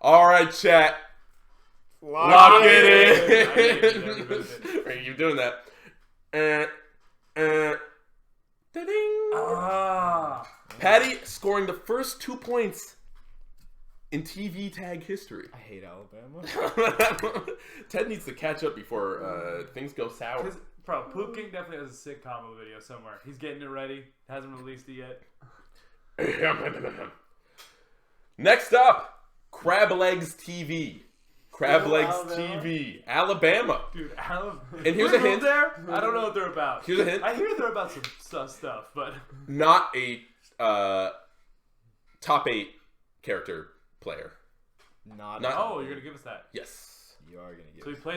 All right, chat. Lock it in. You're doing that. Da-ding. Patty scoring the first 2 points in TV tag history. I hate Alabama. Ted needs to catch up before things go sour. Bro, Poop King definitely has a sick combo video somewhere. He's getting it ready. Hasn't released it yet. Next up, Crab Legs TV. Crab Legs TV. Alabama. Dude, Alabama. And here's a hint. There? I don't know what they're about. Here's a hint. I hear they're about some stuff, but... Not a top 8 character player. Not. Oh, you're going to give us that? Yes. You are going to give So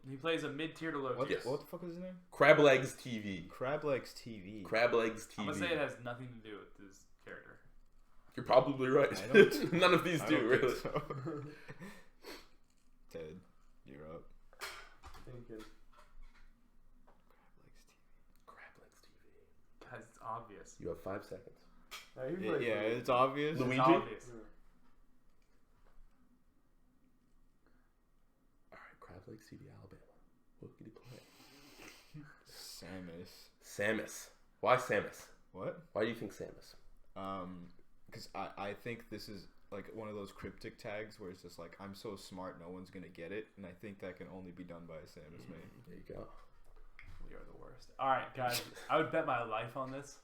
he plays a mid-tier to low tier. Yes. What the fuck is his name? Crab Legs TV. Crab Legs TV. Crab Legs TV. I'm going to say it has nothing to do with this character. You're probably right. None of these do, really. So. Ted, you're up. Thinking. Crab Legs TV. Guys, it's obvious. You have 5 seconds. No, It's obvious. Luigi? It's obvious. Alright, Crab Legs TV, Alabama. What could he play? Samus. Why Samus? What? Why do you think Samus? Because I think this is like one of those cryptic tags where it's just like, I'm so smart, no one's gonna get it, and I think that can only be done by a Samus main. There you go. We are the worst. Alright, guys. I would bet my life on this.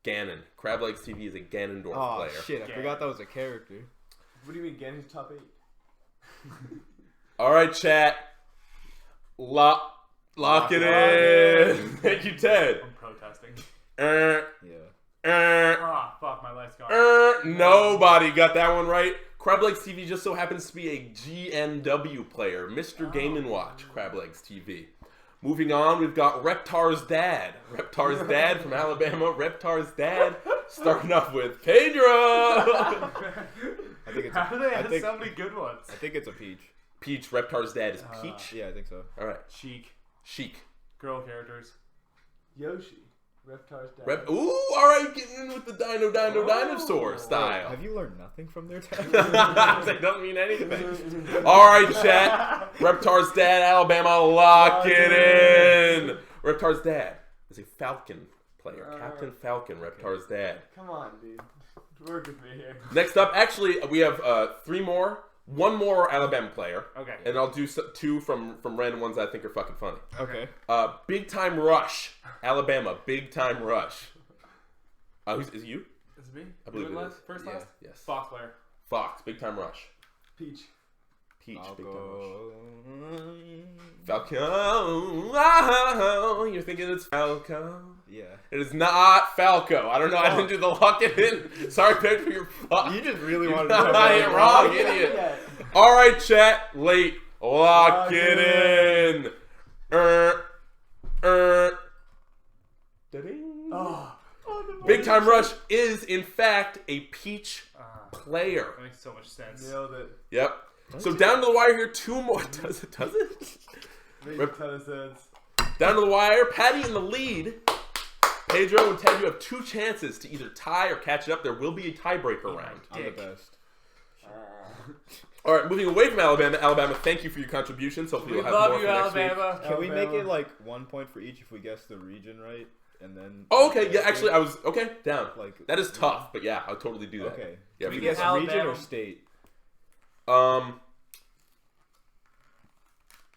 Ganon. Crab Legs TV is a Ganondorf player. Oh shit, I forgot that was a character. What do you mean Ganon's top 8? Alright, chat. Lock it in. Thank you, Ted. I'm protesting. Yeah. Fuck, my light's gone. Nobody got that one right. Crab Legs TV just so happens to be a GNW player. Mr. Game & Watch, Crab Legs TV. Moving on, we've got Reptar's dad. Reptar's dad from Alabama. Reptar's dad. Starting off with Pedro. I think it's How do they have so many good ones? I think it's a Peach. Peach. Reptar's dad is Peach. Yeah, I think so. All right. Chic. Girl characters. Yoshi. Reptar's dad. Ooh, all right, getting in with the dinosaur style. Have you learned nothing from their tag? They don't mean anything. All right, chat. Reptar's dad, Alabama, lock it in. Reptar's dad is a Falcon player. Captain Falcon, Reptar's dad. Come on, dude. Work with me here. Next up, actually, we have 3 more. 1 more Alabama player. Okay. And I'll do 2 from random ones that I think are fucking funny. Okay. Big Time Rush. Alabama, Big Time Rush. Is it you? Is it me? I believe it is. First Yeah, last? yes. Fox player. Fox, Big Time Rush. Peach. Big Time Rush. Falco. Falco. You're thinking it's Falco? Yeah. It is not Falco. I don't know. I didn't do the lock it in. Sorry, Pedro, you're fucked. You just really wanted to got tell it wrong, idiot. All right, chat. Late. Lock it in. Da-ding. Big Time Rush is, in fact, a Peach player. That makes so much sense. Nailed it. Yep. So down to the wire here, 2 more. Does it? Makes a ton of sense. Down to the wire, Patty in the lead. Pedro and Ted, you have 2 chances to either tie or catch it up. There will be a tiebreaker round. I'm the best. All right, moving away from Alabama. Alabama, thank you for your contributions. Hopefully We we'll have love more you, for next Alabama. week. Can we make it like 1 point for each if we guess the region right? And then. Oh, okay. Yeah, actually, I was down. Like that is tough, but yeah, I'll totally do that. Okay. Yeah, Can we if guess Alabama. region or state?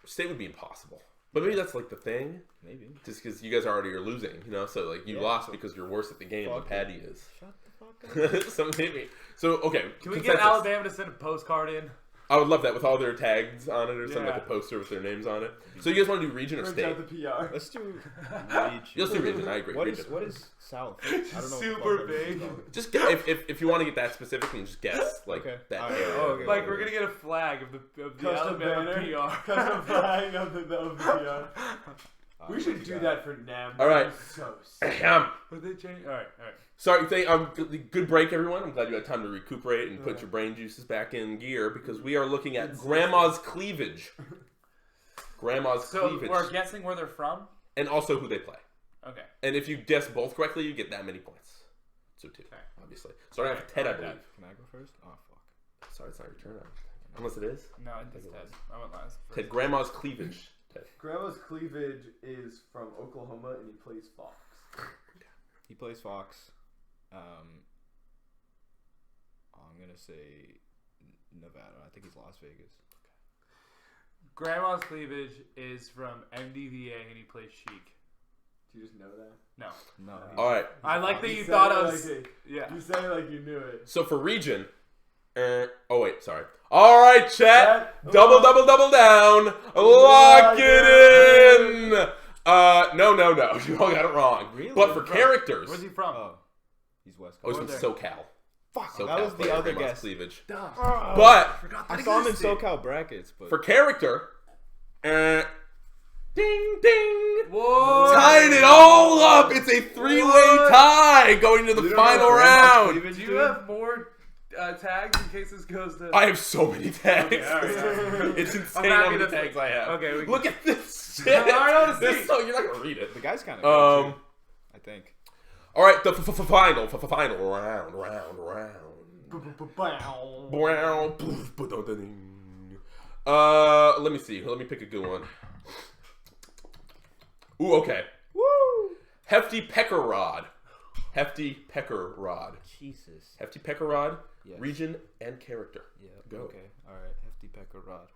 State would be impossible. But maybe that's like the thing. Maybe. Just because you guys already are losing, So like you lost because you're worse at the game than Patty is. Shut the fuck up. So maybe. So okay. Can we get Alabama to send a postcard in? I would love that with all their tags on it or something, Yeah. like a poster with their names on it. So you guys want to do region or Brings state? out the PR. Let's do region. Let's do region. I agree. What region. is south? I don't know. Super big. Just if you want to get that specific, and just guess like that. All right. area. Oh, okay. Like we're gonna get a flag of the Custom Alabama banner. PR. Custom flag of the PR. We should do that for NAM. All right. So sick. Would they change? All right. Sorry, good break, everyone. I'm glad you had time to recuperate and put your brain juices back in gear because we are looking at Grandma's Cleavage. Grandma's Cleavage. So we're guessing where they're from? And also who they play. Okay. And if you guess both correctly, you get that many points. So 2, obviously. Starting off with Ted, I believe. Can I go first? Oh, fuck. Sorry, it's not your turn. Unless it is. No, it's Ted. I went last. Ted, Grandma's Cleavage. Ted. Grandma's Cleavage is from Oklahoma and he plays Fox. He plays Fox. I'm gonna say Nevada. I think he's Las Vegas. Grandma's Cleavage is from MDVA and he plays Chic. Do you just know that? No. All right. I like that you said thought it I was. like Yeah. You said it like you knew it. So for region. Oh, wait. Sorry. All right, chat. Double down. Lock it in. No. You all got it wrong. Really? But for characters. Where's he from? Oh, he's West Oh, Coast. he's from SoCal. Fuck. SoCal That was the player, other Grandma's guess. Cleavage. Oh, But I saw him in SoCal brackets. But for character, ding ding. Whoa! Tied it all up. It's a 3-way tie going to the final round. Do you have more tags in case this goes to? I have so many tags. Okay, all right. It's insane I'm how happy many to- tags I have. Okay, Look at this shit. I want to see. You're not gonna read it. the guy's kind of good too, I think. All right, the final round. Let me see. Let me pick a good one. Ooh, okay. Woo! Hefty Pecker Rod. Jesus. Hefty Pecker Rod. Yes. Region and character. Yeah. Go. Okay. All right. Hefty Pecker Rod.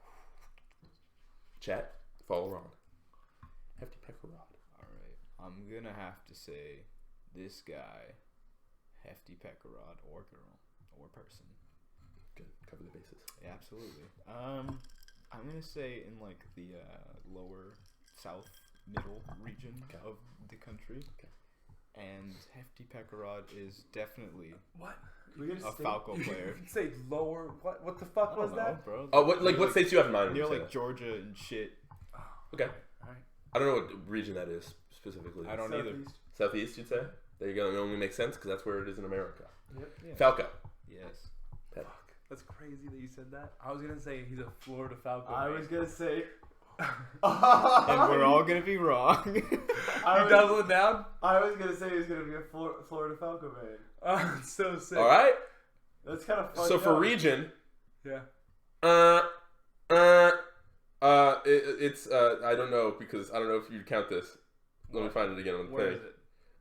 Chat. Follow Ron. Hefty Pecker Rod. All right. I'm gonna have to say this guy, Hefty Pecker Rod, or girl, or person. Good. Cover the bases. Yeah, absolutely. I'm gonna say in like the lower south middle region of the country. Okay. And Hefty Pecker Rod is definitely What? a Falco player. You say lower. What the fuck was that, bro? Oh, what states do you have in mind? Near when you like say Georgia and shit. that? Okay. All right. I don't know what region that is specifically. I don't either. Southeast, you'd say? There you go. It only makes sense because that's where it is in America. Yep. Yeah. Falco. Yes. Pet. That's crazy that you said that. I was gonna say he's a Florida Falcon. I was gonna say. And we're all gonna be wrong. You double it down? I was gonna say he was gonna be a Florida Falco man. Oh, it's so sick. All right. That's kind of fun. So for region, Yeah. it's I don't know because I don't know if you'd count this. Let me find it again on the Where thing. is it?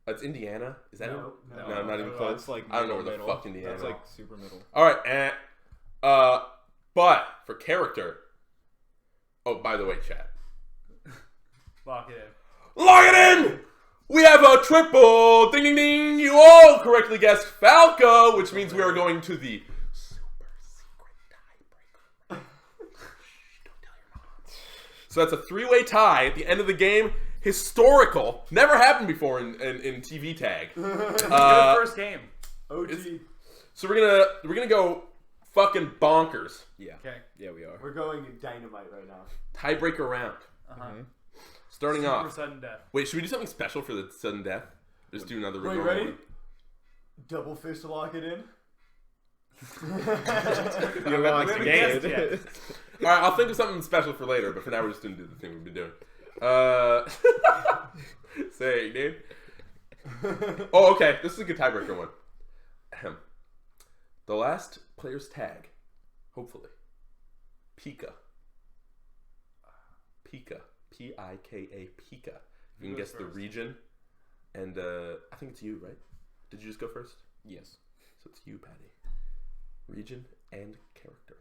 It's Indiana. Is that? No, No, not even close. That's like I don't know where middle. the fuck Indiana. That's is. like super middle. All right. But for character. Oh, by the way, chat. Lock it in. Lock it in! We have a triple! Ding, ding, ding! You all correctly guessed Falco, which means we are going to the super secret tiebreaker. Shh, don't tell your mom. So that's a 3-way tie at the end of the game. Historical. Never happened before in TV tag. Good first game. OG. So we're gonna go fucking bonkers. Yeah. Okay. Yeah, we are. We're going dynamite right now. Tiebreaker round. Uh-huh. Starting Super off. sudden death. Wait, should we do something special for the sudden death? Just do another Wait, normal ready? one. Double fist lock it in. You lost the game. All right, I'll think of something special for later, but for now we're just gonna do the thing we've been doing. Say it, dude. Oh, okay. This is a good tiebreaker one. Ahem. The last player's tag, hopefully. Pika. Pika. P-I-K-A. Pika. You can guess the region. And I think it's you, right? Did you just go first? Yes. So it's you, Patty. Region and character.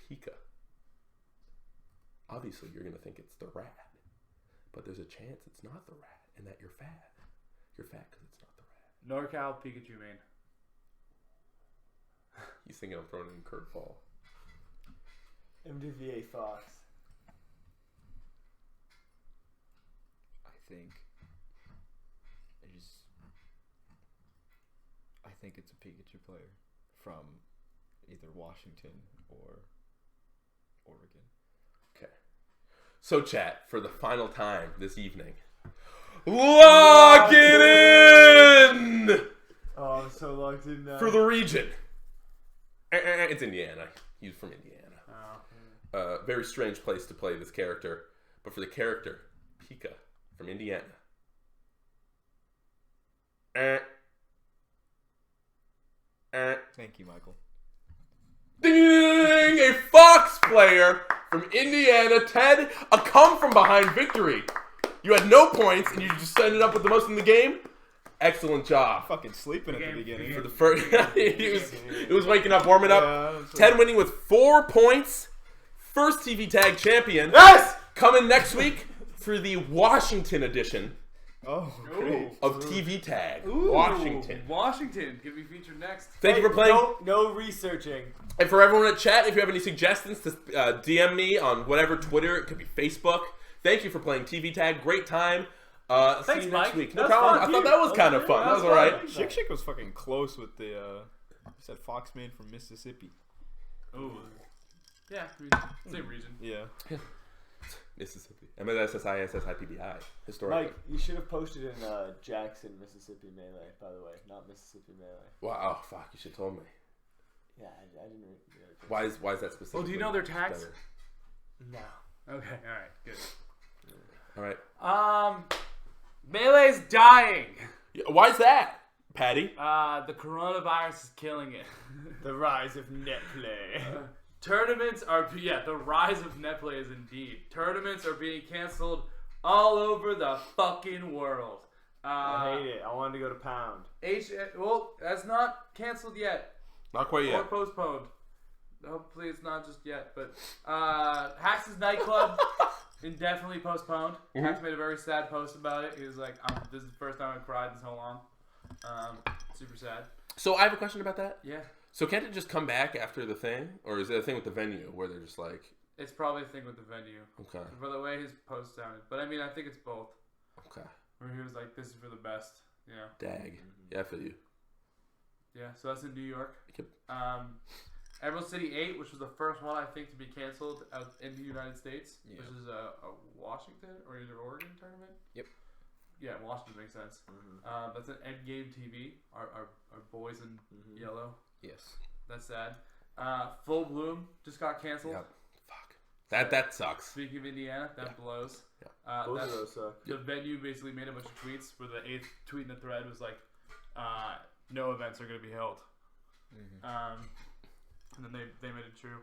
Pika. Obviously, you're going to think it's the rat. But there's a chance it's not the rat and that you're fat. You're fat because it's not the rat. NorCal Pikachu main. He's thinking I'm throwing in curveball. MDVA Fox. I think it's a Pikachu player from either Washington or Oregon. Okay. So, chat, for the final time this evening, lock it in! Oh, I'm so locked in now. For the region. It's Indiana. He's from Indiana. Very strange place to play this character. But for the character, Pika from Indiana. Thank you, Michael. Ding, ding, ding, a Fox player from Indiana. Ted, a come from behind victory. You had no points, and you just ended up with the most in the game. Excellent job. Fucking sleeping at the beginning. For the first, it was waking up, warming up. Ted winning with 4 points. First TV Tag champion. Yes! Coming next week for the Washington edition. Oh, great. Of TV Tag. Washington. Washington. Could be featured next. Thank you for playing. No researching. And for everyone in chat, if you have any suggestions, to DM me on whatever Twitter. It could be Facebook. Thank you for playing TV Tag. Great time. Thanks, see you next Mike. week. No That's problem. fun, I thought dude. that was kind of fun. That was all right. Shik was fucking close with the. You said Foxman from Mississippi. Ooh. Yeah, same region. Yeah. Mississippi. MSSISSIPBI. Historically. Mike, you should have posted in Jackson, Mississippi Melee, by the way. Not Mississippi Melee. Wow. Oh, fuck. You should have told me. Yeah, I didn't Why is that specific? Well, do you know their tags? Better? No. Okay, alright, good. All right. Melee's dying. Why is that, Patty? The coronavirus is killing it. The rise of net play. Tournaments are, the rise of net play is indeed. Tournaments are being canceled all over the fucking world. I hate it. I wanted to go to Pound. Well, that's not canceled yet. Not quite yet. Or postponed. Hopefully it's not just yet, but Hax's nightclub indefinitely postponed. Hax made a very sad post about it. He was like, "This is the first time I've cried in so long." Super sad. So I have a question about that. Yeah. So can't it just come back after the thing, or is it a thing with the venue where they're just like? It's probably a thing with the venue. Okay. For the way his post sounded, but I mean, I think it's both. Okay. Where he was like, "This is for the best," you know. Dag. Yeah, I feel you. Yeah. So that's in New York. Yep. Emerald City 8, which was the first one I think to be canceled in the United States, which is a Washington or either Oregon tournament. Yep. Yeah, Washington makes sense. That's an Endgame TV. Our boys in yellow. Yes. That's sad. Full Bloom just got canceled. Yep. Fuck. That sucks. Speaking of Indiana, that blows. Yeah. Both of those suck. The venue basically made a bunch of tweets where the 8th tweet in the thread was like, no events are going to be held. And then they made it true.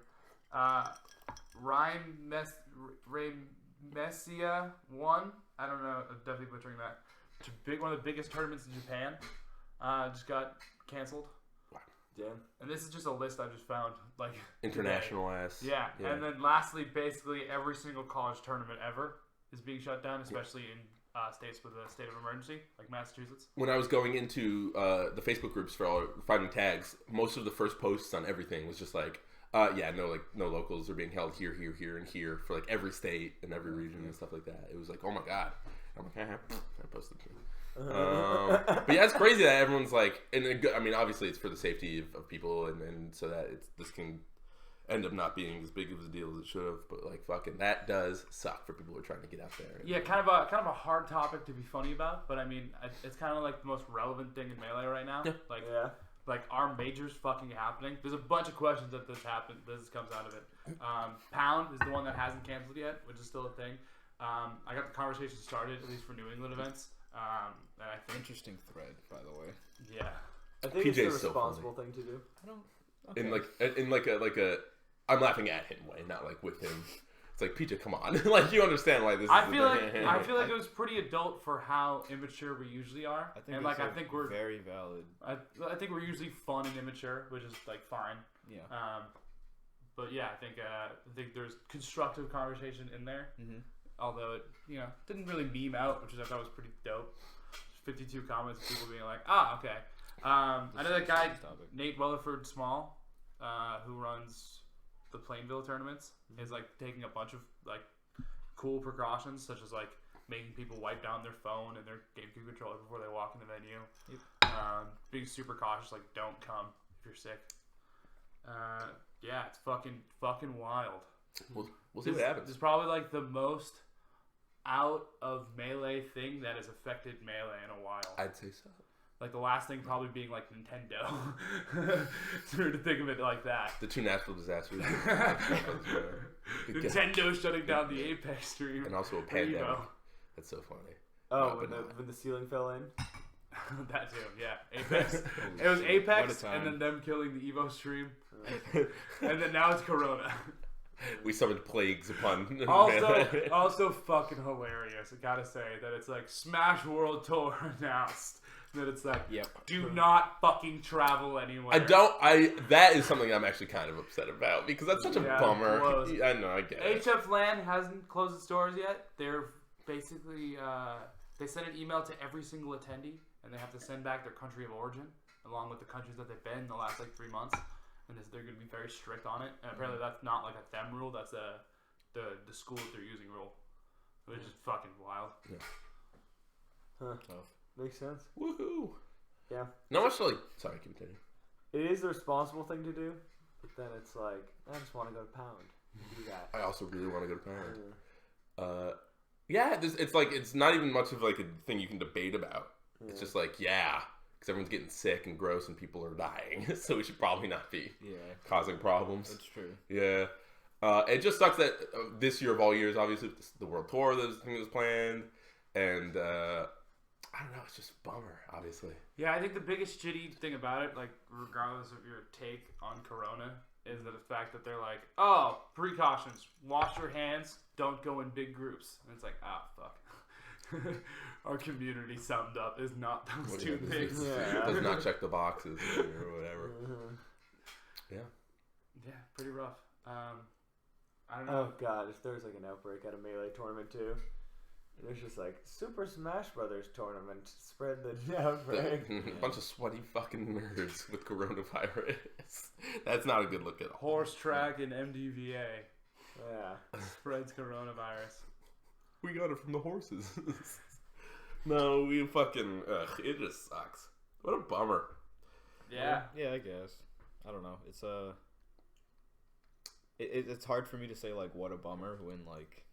Messia won. I don't know. I'm definitely butchering that. One of the biggest tournaments in Japan. Just got canceled. Damn. And this is just a list I just found. Like International ass. Yeah. And then lastly, basically every single college tournament ever is being shut down, especially in states with a state of emergency, like Massachusetts. When I was going into the Facebook groups for all finding tags, most of the first posts on everything was just like, no locals are being held here, and here for like every state and every region and stuff like that. It was like, oh my god. I'm like, I posted it. But yeah, it's crazy that everyone's like, I mean, obviously it's for the safety of people, and so that this can. end up not being as big of a deal as it should have. But like fucking that does suck for people who are trying to get out there. Yeah, kind of a hard topic to be funny about, but I mean, it's kind of like the most relevant thing in Melee right now. Yeah. Like, are majors fucking happening? There's a bunch of questions that this comes out of it. Pound is the one that hasn't canceled yet, which is still a thing. I got the conversation started, at least for New England events. And I think interesting thread, by the way. Yeah, I think PJ's it's the responsible so thing to do. I don't. Okay. In like a I'm laughing at him way, not like with him. It's like PJ, come on, like you understand why this. I feel like it was pretty adult for how immature we usually are, I think we're very valid. I think we're usually fun and immature, which is like fine. Yeah. But yeah, I think there's constructive conversation in there. Mm-hmm. Although it didn't really meme out, which I thought was pretty dope. 52 comments of people being like, okay. I know that guy Nate Weatherford Small, who runs the Plainville tournaments, is like taking a bunch of like cool precautions, such as like making people wipe down their phone and their GameCube controller before they walk in the venue. Yep. Being super cautious, like don't come if you're sick. Yeah, it's fucking wild. We'll see what happens. It's probably like the most out of Melee thing that has affected Melee in a while. I'd say so. Like the last thing probably being like Nintendo. It's weird to think of it like that. The two natural disasters. Nintendo shutting down the Apex stream. And also a pandemic. That's so funny. Oh, when the ceiling fell in? That too, yeah. Apex. It was Apex and then them killing the Evo stream. And then now it's Corona. We summoned plagues upon. Also fucking hilarious. I gotta say that it's like Smash World Tour announced. That it's like, do not fucking travel anywhere. That is something I'm actually kind of upset about because that's such a bummer. I know, I get it. HF Land hasn't closed its doors yet. They're basically they sent an email to every single attendee, and they have to send back their country of origin along with the countries that they've been in the last like 3 months. And they're going to be very strict on it. And apparently that's not like a them rule. That's the school that they're using rule, which is fucking wild. Yeah. Huh. Tough. Makes sense. Woohoo. Yeah. Not much like. Sorry, continue. It is the responsible thing to do, but then it's like I just want to go to Pound. Do that. I also really want to go to Pound. Yeah. It's like it's not even much of like a thing you can debate about. Yeah. It's just like because everyone's getting sick and gross and people are dying, so we should probably not be causing problems. That's true. Yeah. It just sucks that this year of all years, obviously, the World Tour that was planned, and I don't know, it's just a bummer, obviously. Yeah, I think the biggest shitty thing about it, like, regardless of your take on Corona, is the fact that they're like, oh, precautions, wash your hands, don't go in big groups. And it's like, fuck. Our community summed up is not those two things. Does not check the boxes or whatever. Yeah. Yeah, pretty rough. I don't know. Oh god, if there's like an outbreak at a Melee tournament too, and there's just like Super Smash Brothers tournament, spread the outbreak. A bunch of sweaty fucking nerds with coronavirus. That's not a good look at all. Horse track and MDVA. Yeah. Spreads coronavirus. We got it from the horses. No, we fucking. It just sucks. What a bummer. Yeah. Yeah, I guess. I don't know. It's it's hard for me to say like what a bummer when like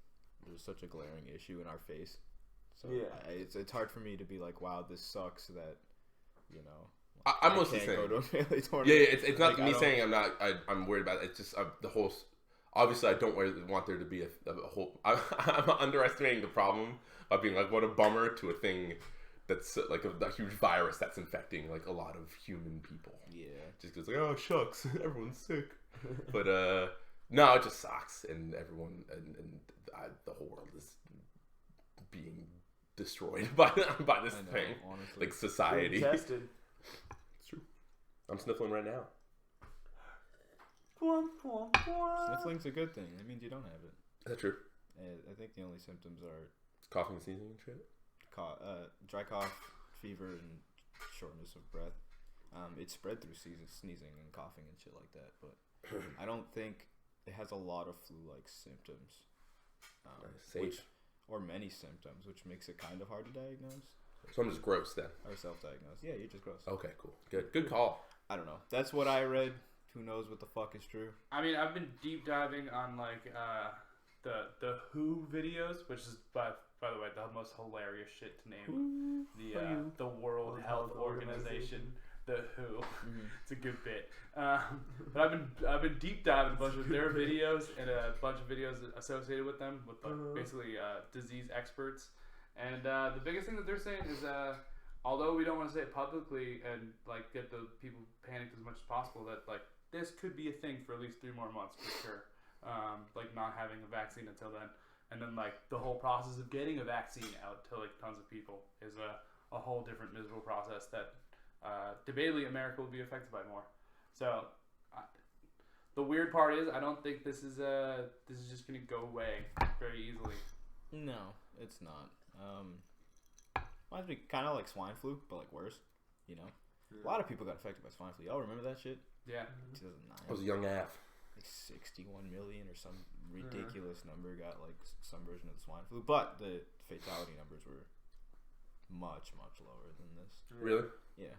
there's such a glaring issue in our face. So it's hard for me to be like, wow, this sucks that I'm mostly saying go to a Melee tournament. Yeah, it's not like, me saying I'm worried about it. It's just the whole. Obviously, I don't want there to be a whole. I'm underestimating the problem by being like, what a bummer to a thing that's like a huge virus that's infecting like a lot of human people. Yeah. Just because like, oh shucks, everyone's sick. But no, it just sucks, and everyone and the whole world is being destroyed by this thing. Honestly. Like society. Being tested. It's true. I'm sniffling right now. Sniffling's a good thing. It means you don't have it. Is that true? I think the only symptoms are coughing, sneezing, and shit. Dry cough, fever, and shortness of breath. It's spread through sneezing and coughing and shit like that, but I don't think it has a lot of flu-like symptoms. Or many symptoms, which makes it kind of hard to diagnose. So I'm just gross then. Or self-diagnose. Yeah, you're just gross. Okay, cool. Good call. I don't know. That's what I read who knows what the fuck is true. I mean, I've been deep diving on like the WHO videos, which is by the way the most hilarious shit to name. The World Health Organization. The WHO. It's a good bit. But I've been deep diving a bunch of their videos and a bunch of videos associated with them with like, basically disease experts. And the biggest thing that they're saying is although we don't want to say it publicly and like get the people panicked as much as possible, that like this could be a thing for at least 3 more months for sure. Like not having a vaccine until then, and then like the whole process of getting a vaccine out to like tons of people is a whole different miserable process that debatably America will be affected by more. So the weird part is I don't think this is just gonna go away very easily. No, it's not. Reminds me kind of like swine flu, but like worse. You know, a lot of people got affected by swine flu. Y'all remember that shit? Yeah. 2009. I was a young AF. Like 61 million or some ridiculous number got like some version of the swine flu, but the fatality numbers were much lower than this. Really? Yeah.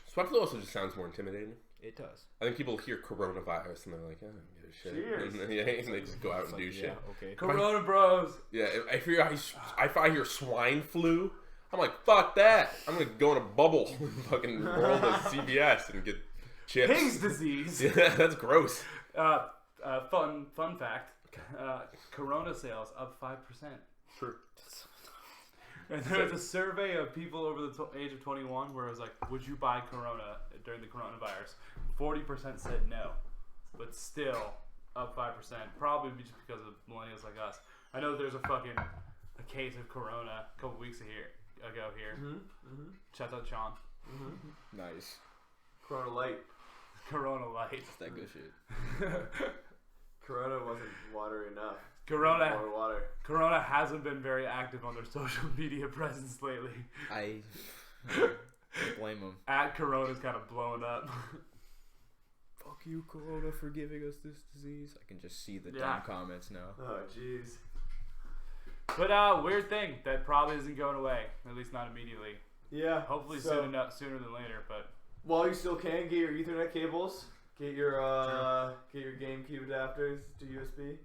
Swine flu also just sounds more intimidating. It does. I think people hear coronavirus and they're like, I don't give a shit. Cheers. And they just go out and do shit. Yeah, okay. Corona bros. Yeah, if I hear swine flu, I'm like, fuck that. I'm gonna go in a bubble and fucking roll to CVS and get chips. Pig's disease. Yeah, that's gross. Fun fact. Corona sales up 5%. True. And there was a survey of people over the age of 21 where it was like, would you buy Corona during the coronavirus? 40% said no, but still up 5%. Probably just because of millennials like us. I know there's a case of Corona a couple weeks ago here. Shout out Sean. Nice. Corona Light. Corona Light. It's that good shit. Corona wasn't water enough. Corona. Water. Corona hasn't been very active on their social media presence lately. I don't blame them. At Corona's kind of blowing up. Fuck you, Corona, for giving us this disease. I can just see the dumb comments now. Oh, jeez. But weird thing that probably isn't going away, at least not immediately. Yeah. Hopefully sooner than later. But while you still can, get your Ethernet cables. Get your GameCube adapters to USB.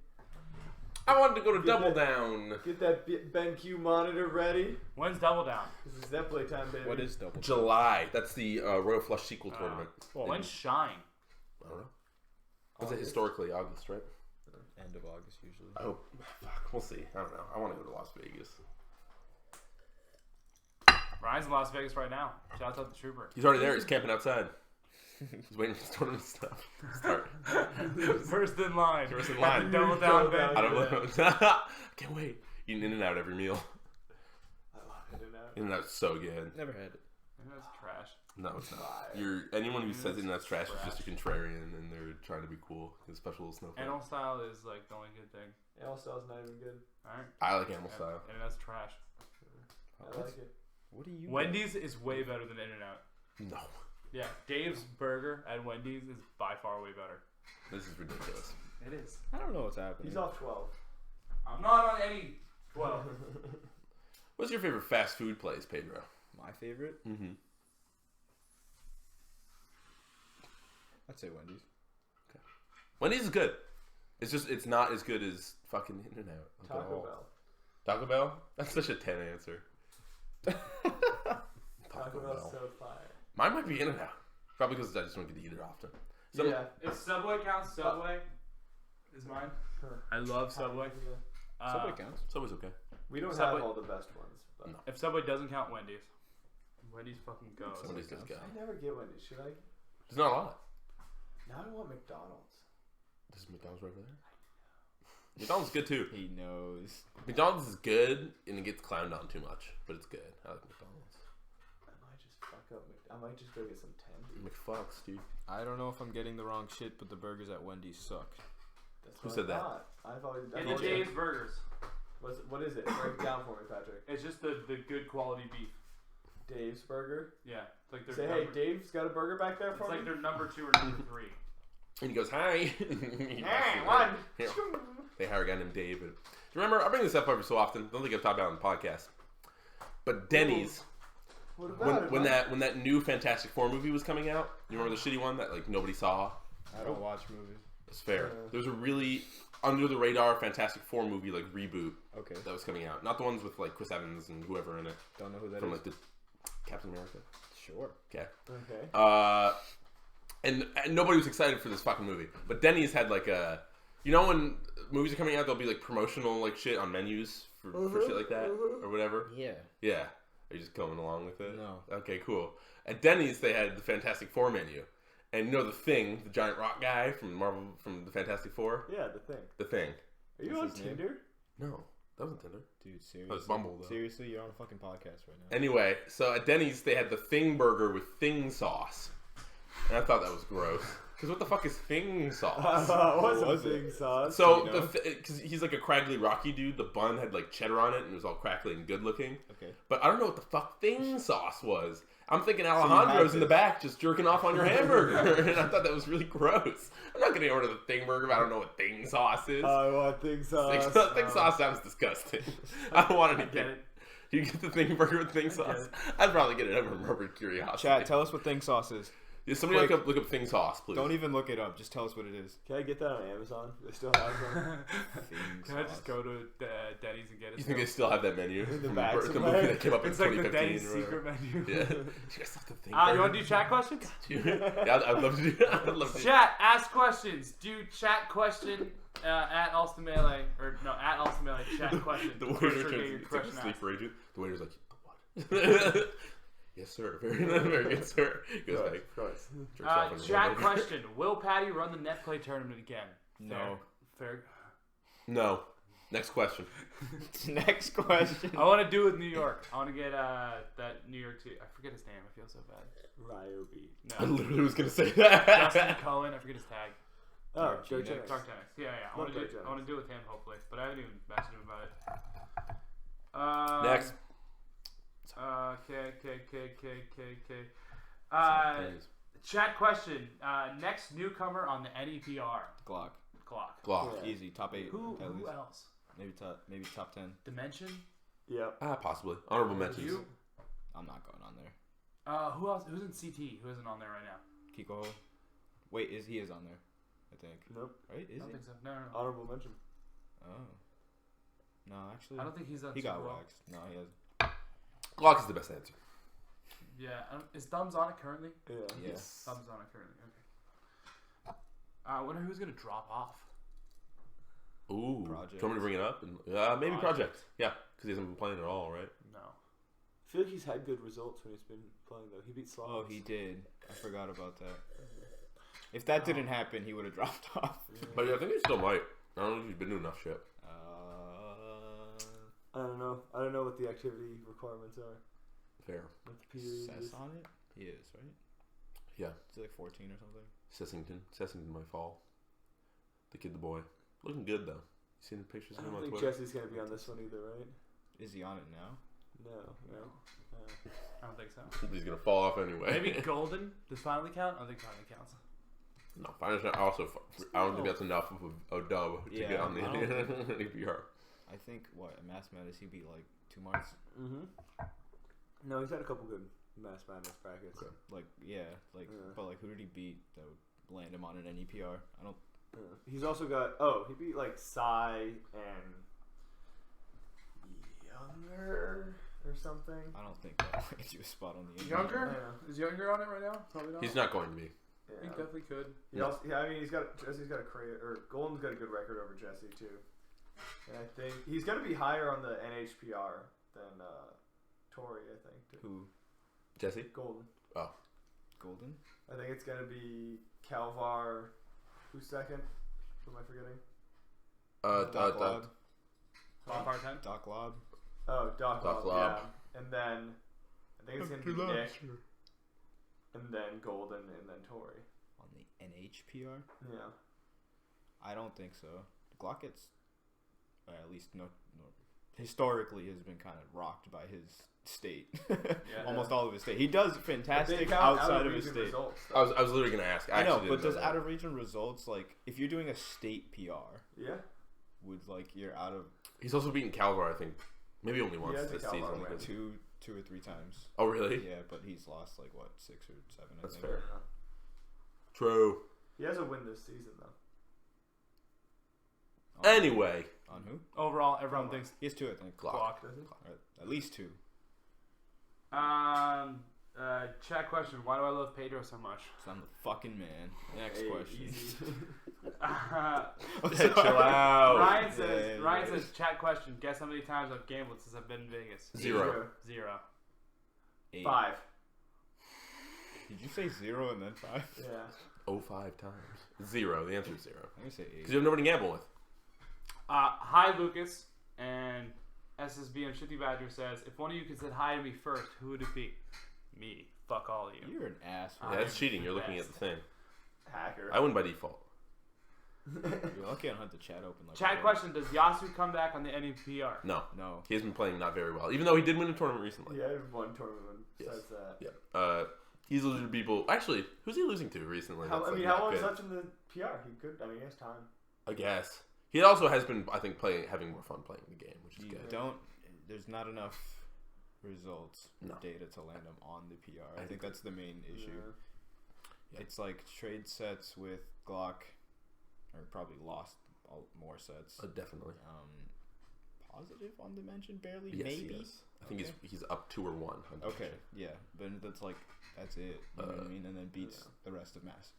I wanted to go to Double Down. Get that BenQ monitor ready. When's Double Down? This is that playtime, baby. What is Double Down? July. That's the Royal Flush sequel tournament. When's Shine? I don't know. Was it historically August, right? End of August usually. Oh, fuck. We'll see. I don't know. I want to go to Las Vegas. Ryan's in Las Vegas right now. Shouts out the Trooper. He's already there. He's camping outside. He's waiting for his tournament stuff to start. First in line. First in line. Double Down I don't know. Can't wait. Eating In-N-Out every meal. I love In-N-Out. In-N-Out's so good. Never had it. In-N-Out's trash. No, it's not. Anyone who says In-N-Out's trash is just a contrarian and they're trying to be cool. It's a special little snowflake. Animal Style is like the only good thing. Animal Style's not even good. Alright. I like Animal Style. In-N-Out's trash. I like it. What do you? Wendy's is way better than In-N-Out. No. Yeah, Dave's Burger at Wendy's is by far way better. This is ridiculous. It is. I don't know what's happening. He's off 12. I'm not on any 12. What's your favorite fast food place, Pedro? My favorite? Mm-hmm. I'd say Wendy's. Okay. Wendy's is good. It's just it's not as good as fucking In-N-Out. Taco Bell. Taco Bell? That's such a 10 answer. Taco Bell's so fire. Mine might be In-N-Out. Probably because I just don't get to eat it often. Yeah. If Subway counts, Subway is mine. I love Subway. Subway counts. Subway's okay. We don't Subway- have all the best ones. But No. If Subway doesn't count Wendy's, Wendy's fucking goes. Wendy's does go. I never get Wendy's. Should I? There's not a lot. Now I want McDonald's. This is McDonald's right over there. McDonald's is good too. He knows. McDonald's is good and it gets clowned on too much, but it's good. I like McDonald's. I might just fuck up. I might just go get some tendies. McFucks, dude. I don't know if I'm getting the wrong shit, but the burgers at Wendy's suck. That's Who what said I that? thought. I've always. And the Dave's Burgers. What is it? Break it down for me, Patrick. It's just the good quality beef. Dave's Burger. Yeah. It's like their Say, hey, Dave's got a burger back there for It's me. like their number 2 or number 3. And he goes, hi. Hey, one. Yeah. They hire a guy named Dave. And, do you remember, I bring this up every so often. Don't think I've talked about it on the podcast. But Denny's, What about when that new Fantastic Four movie was coming out, you remember the shitty one that like nobody saw? I don't watch movies. That's fair. There's a really under the radar Fantastic Four movie like reboot. Okay. That was coming out. Not the ones with like Chris Evans and whoever in it. Don't know who that From is. like the Captain America. Sure. Okay. Okay. And nobody was excited for this fucking movie. But Denny's had like a, you know, when movies are coming out, there'll be like promotional like shit on menus for shit like that or whatever. Yeah. Yeah. Are you just going along with it? No. Okay, cool. At Denny's, they had the Fantastic Four menu, and you know the Thing, the giant rock guy from Marvel, from the Fantastic Four. Yeah, the Thing. The Thing. Are you on Tinder? No, that wasn't Tinder. Dude, seriously. That was Bumble, though. Seriously, you're on a fucking podcast right now. Anyway, so at Denny's, they had the Thing burger with Thing sauce. And I thought that was gross. Because what the fuck is Thing sauce? What's a Thing sauce? So, because he's like a craggly, rocky dude, the bun had like cheddar on it and it was all crackly and good looking. Okay. But I don't know what the fuck Thing sauce was. I'm thinking Alejandro's in the back just jerking off on your hamburger. And I thought that was really gross. I'm not going to order the Thing burger if I don't know what Thing sauce is. I want Thing sauce. Thing sauce sounds disgusting. I don't want anything. You get the Thing burger with Thing sauce? I'd probably get it over morbid curiosity. Chat, tell us what Thing sauce is. Yeah, somebody look up Thing sauce, please. Don't even look it up. Just tell us what it is. Can I get that on Amazon? They still have one. Can I just go to Denny's and get it? You think they still have that menu? In the back the movie that came up it's in like 2015. the Denny's secret menu. Yeah. You guys have to think. You want to do chat questions? Yeah, I'd love to do. I'd love to. Chat, ask questions. Do chat question at Allston Melee at Allston Melee. Chat question. The waiter Sure, get your turns question into sleeper asked. agent. The waiter's like, what? Yes, sir. Very good, sir. Goes back. Jerks off in the Chat hamburger. question: will Patty run the net play tournament again? No. Fair. No. Next question. Next question. I want to do it with New York. I want to get that New York team. I forget his name. I feel so bad. Ryobi. I No. literally was gonna say that. Justin Cohen. I forget his tag. Oh, Joe Jennings. Dark Tennis. Yeah. I want to do it with him hopefully, but I haven't even messaged him about it. Next. Okay. Chat question. Next newcomer on the NEPR. Glock. Glock. Easy. Top 8. Who at least. else? Maybe top 10. Dimension. Yep. Possibly. Honorable mentions. You? I'm not going on there. Who else? Who's in CT? Who isn't on there right now? Kiko. Wait, he is on there. I think. Nope. Right? Is I don't he? think so. No. Honorable mention. Oh. No, actually. I don't think he's on. He got Super Bowl. waxed. No, he hasn't. Glock is the best answer. Yeah. Is Thumbs on it currently? Yeah. Yes. Thumbs on it currently. Okay. I wonder who's gonna drop off. Ooh. Project. Do you want me to bring it up? Maybe Project. Yeah, because he hasn't been playing at all, right? No. I feel like he's had good results when he's been playing though. He beat Slots. Oh, he did. I forgot about that. If that didn't happen, he would have dropped off. But I think he still might. I don't know if he's been doing enough shit. I don't know. I don't know what the activity requirements are. Fair. What the period Sess is. on it? He is, right? Yeah. Is it like 14 or something? Sessington might fall. The kid, the boy. Looking good, though. You seen the pictures I of him don't on think Twitter? Jesse's gonna be on this one either, right? Is he on it now? No. I don't think so. He's going to fall off anyway. Maybe Golden. Does finally count? I don't think finally counts. No, finals not also. I don't think that's enough of a dub to get on the NPR. I think, at Mass Madness, he beat like 2 months. Mm-hmm. No, he's had a couple good Mass Madness brackets. Okay. But who did he beat that would land him on an NEPR? I don't. He's also got. He beat like Psy and Younger or something. I don't think that lands you a spot on the Younger? Is Younger on it right now? Probably not. He's not going to be. Yeah. He definitely could. Jesse's got a career, or Golden's got a good record over Jesse too. And I think he's going to be higher on the NHPR than Tori, I think. Too. Who? Jesse? Golden. Oh. Golden? I think it's going to be Calvar. Who's second? Who am I forgetting? Doc Lob. Bar 10? Doc Lob. Oh, Doc Lob. Lob. Yeah. And then I think it's going to be Nick. And then Golden, and then Tori. On the NHPR? Yeah. I don't think so. Glock gets, at least historically, has been kind of rocked by his state. Almost all of his state. He does fantastic outside of his state. Results, I was literally going to ask. I know, but does out of region results, if you're doing a state PR, would you're out of. He's also beaten Calvar, I think. Maybe only once this season. Two or three times. Oh, really? Yeah, but he's lost 6 or 7. That's I think. fair. True. He has a win this season though. Anyway. On who? Overall, everyone thinks He has 2, I think. Glock. At least 2. Chat question: why do I love Pedro so much? So I'm the fucking man. Next question. Chill out. Ryan says, chat question: guess how many times I've gambled since I've been in Vegas? 0. 8. 5. Did you say 0 and then 5? Yeah. 5 times. 0. The answer is 0. I'm gonna say 8. Because you have nobody to gamble with. Hi, Lucas. And SSB and Shitty Badger says, if one of you could say hi to me first, who would it be? Me. Fuck all of you. You're an asshole. Yeah, that's cheating. You're looking at the thing. Hacker. I win by default. You're lucky I don't have the chat open. Like Chat question: does Yasu come back on the NEPR? No. No. He has been playing not very well. Even though he did win a tournament recently. Yeah, one tournament besides that. Yeah. He's losing to people. Actually, who's he losing to recently? How long is left in the PR? He could. I mean, he has time. I guess. He also has been, I think, having more fun playing the game, which is good. There's not enough results or data to land him on the PR. I think that's the main issue. Yeah. It's like trade sets with Glock, or probably lost more sets. Definitely. Positive on dimension, barely, yes, maybe. Yes. I think he's up 2 or 1. Okay, yeah, but that's it. You know what I mean? And then beats the rest of Mass.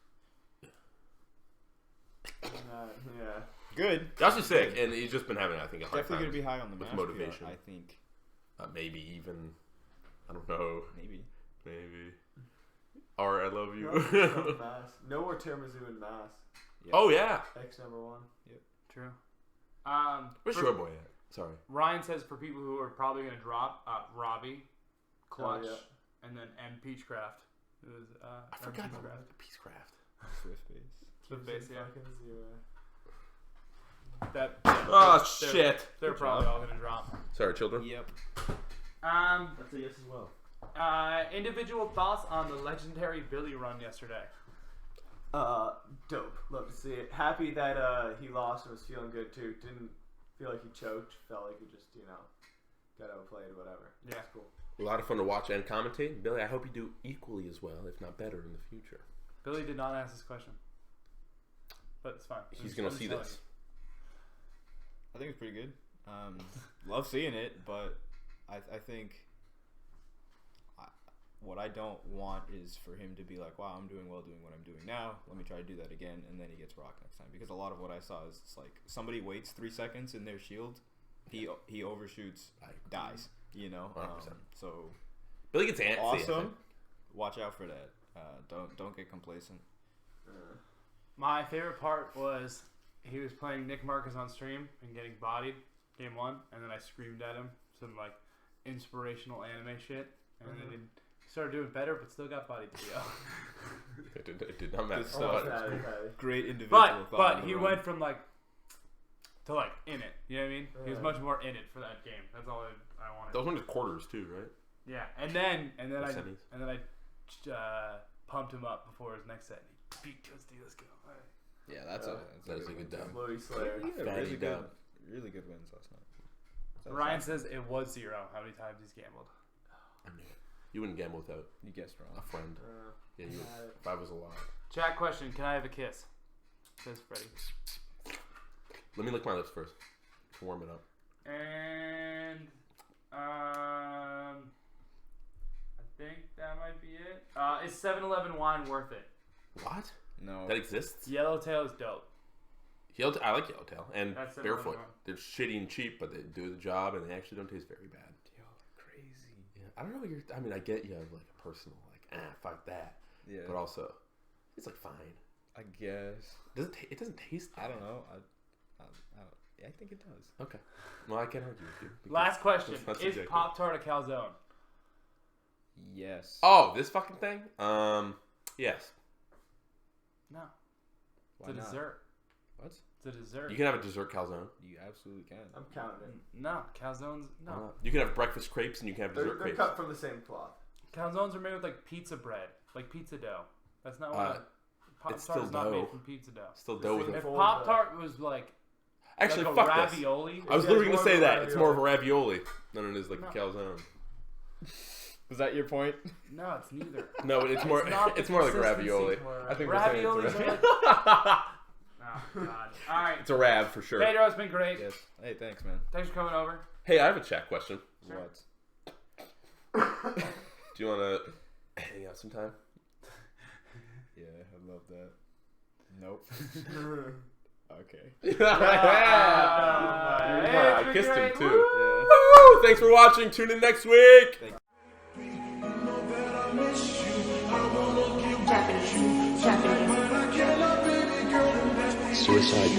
Yeah. Good. That's just sick, and he's just been having, I think, a hard definitely time gonna be high on the with Mass motivation. PR, I think. Maybe even, I don't know. Maybe. Or I love you. Mass. No more tiramisu in Mass. Yep. Oh yeah. X number 1. Yep. True. Where's Short Boy at? Sorry. Ryan says for people who are probably going to drop, Robbie, Clutch, and then M Peachcraft. It was, I forgot about the Peachcraft. Swift base, yeah. Shit. They're probably all going to drop. Sorry, children. Yep. That's a yes as well. Individual thoughts on the legendary Billy run yesterday? Dope. Love to see it. Happy that he lost and was feeling good too. Didn't feel like he choked. Felt like he just, got outplayed or whatever. Yeah. That's cool. A lot of fun to watch and commentate. Billy, I hope you do equally as well, if not better, in the future. Billy did not ask this question. But it's fine. He's going to see this. I think it's pretty good. Love seeing it, but I think what I don't want is for him to be like, wow, I'm doing well doing what I'm doing now. Let me try to do that again, and then he gets rocked next time. Because a lot of what I saw is it's like somebody waits 3 seconds in their shield, he overshoots, dies. 100%. So Billy gets antsy. Awesome. Watch out for that. Don't get complacent. My favorite part was he was playing Nick Marcus on stream and getting bodied game 1, and then I screamed at him some inspirational anime shit, and then he started doing better, but still got bodied. It did not matter. Great individual. But he went from to in it. You know what I mean? He was much more in it for that game. That's all I wanted. Those were just quarters too, right? Yeah, and then I pumped him up before his next set. He beat Toasty. Let's go. All right. Yeah, that's a good dub. Floaty Slayer. Really good wins last night. Ryan says it was 0. How many times he's gambled? I knew it. You wouldn't gamble without you guessed wrong. A friend. Yeah, 5 was a lot. Chat question: can I have a kiss? Says Freddie. Let me lick my lips first to warm it up. And I think that might be it. Is 7-Eleven wine worth it? What? No. That exists? Yellowtail is dope. I like Yellowtail. And That's Barefoot. They're shitty and cheap, but they do the job, and they actually don't taste very bad. Yo, crazy. Yeah, I don't know what I mean, I get you have a personal, fuck that. Yeah. But also, it's fine. I guess. It doesn't taste that. I don't know. I think it does. Okay. Well, I can't argue with you. Last question. Is Pop-Tart a calzone? Yes. Oh, this fucking thing? Yes. No. It's a dessert. What? It's a dessert. You can have a dessert calzone. You absolutely can. I'm counting it. No, calzones. No. You can have breakfast crepes and you can have dessert crepes. They're cut from the same cloth. Calzones are made with pizza bread, pizza dough. That's not what Pop-Tart is not made from pizza dough. Still dough with it. If Pop-Tart was actually, a fuck ravioli. This. I was literally going to say that. It's more of a ravioli than it is a calzone. Was that your point? No, it's neither. No, it's more. It's more like ravioli. I think raviolis we're saying are like. Oh God! All right. it's a rav for sure. Pedro, it's been great. Yes. Hey, thanks, man. Thanks for coming over. Hey, I have a chat question. Sure. What? Do you want to hang out sometime? Yeah, I love that. Nope. Okay. I kissed him too. Yeah. Woo! Thanks for watching. Tune in next week. Suicide.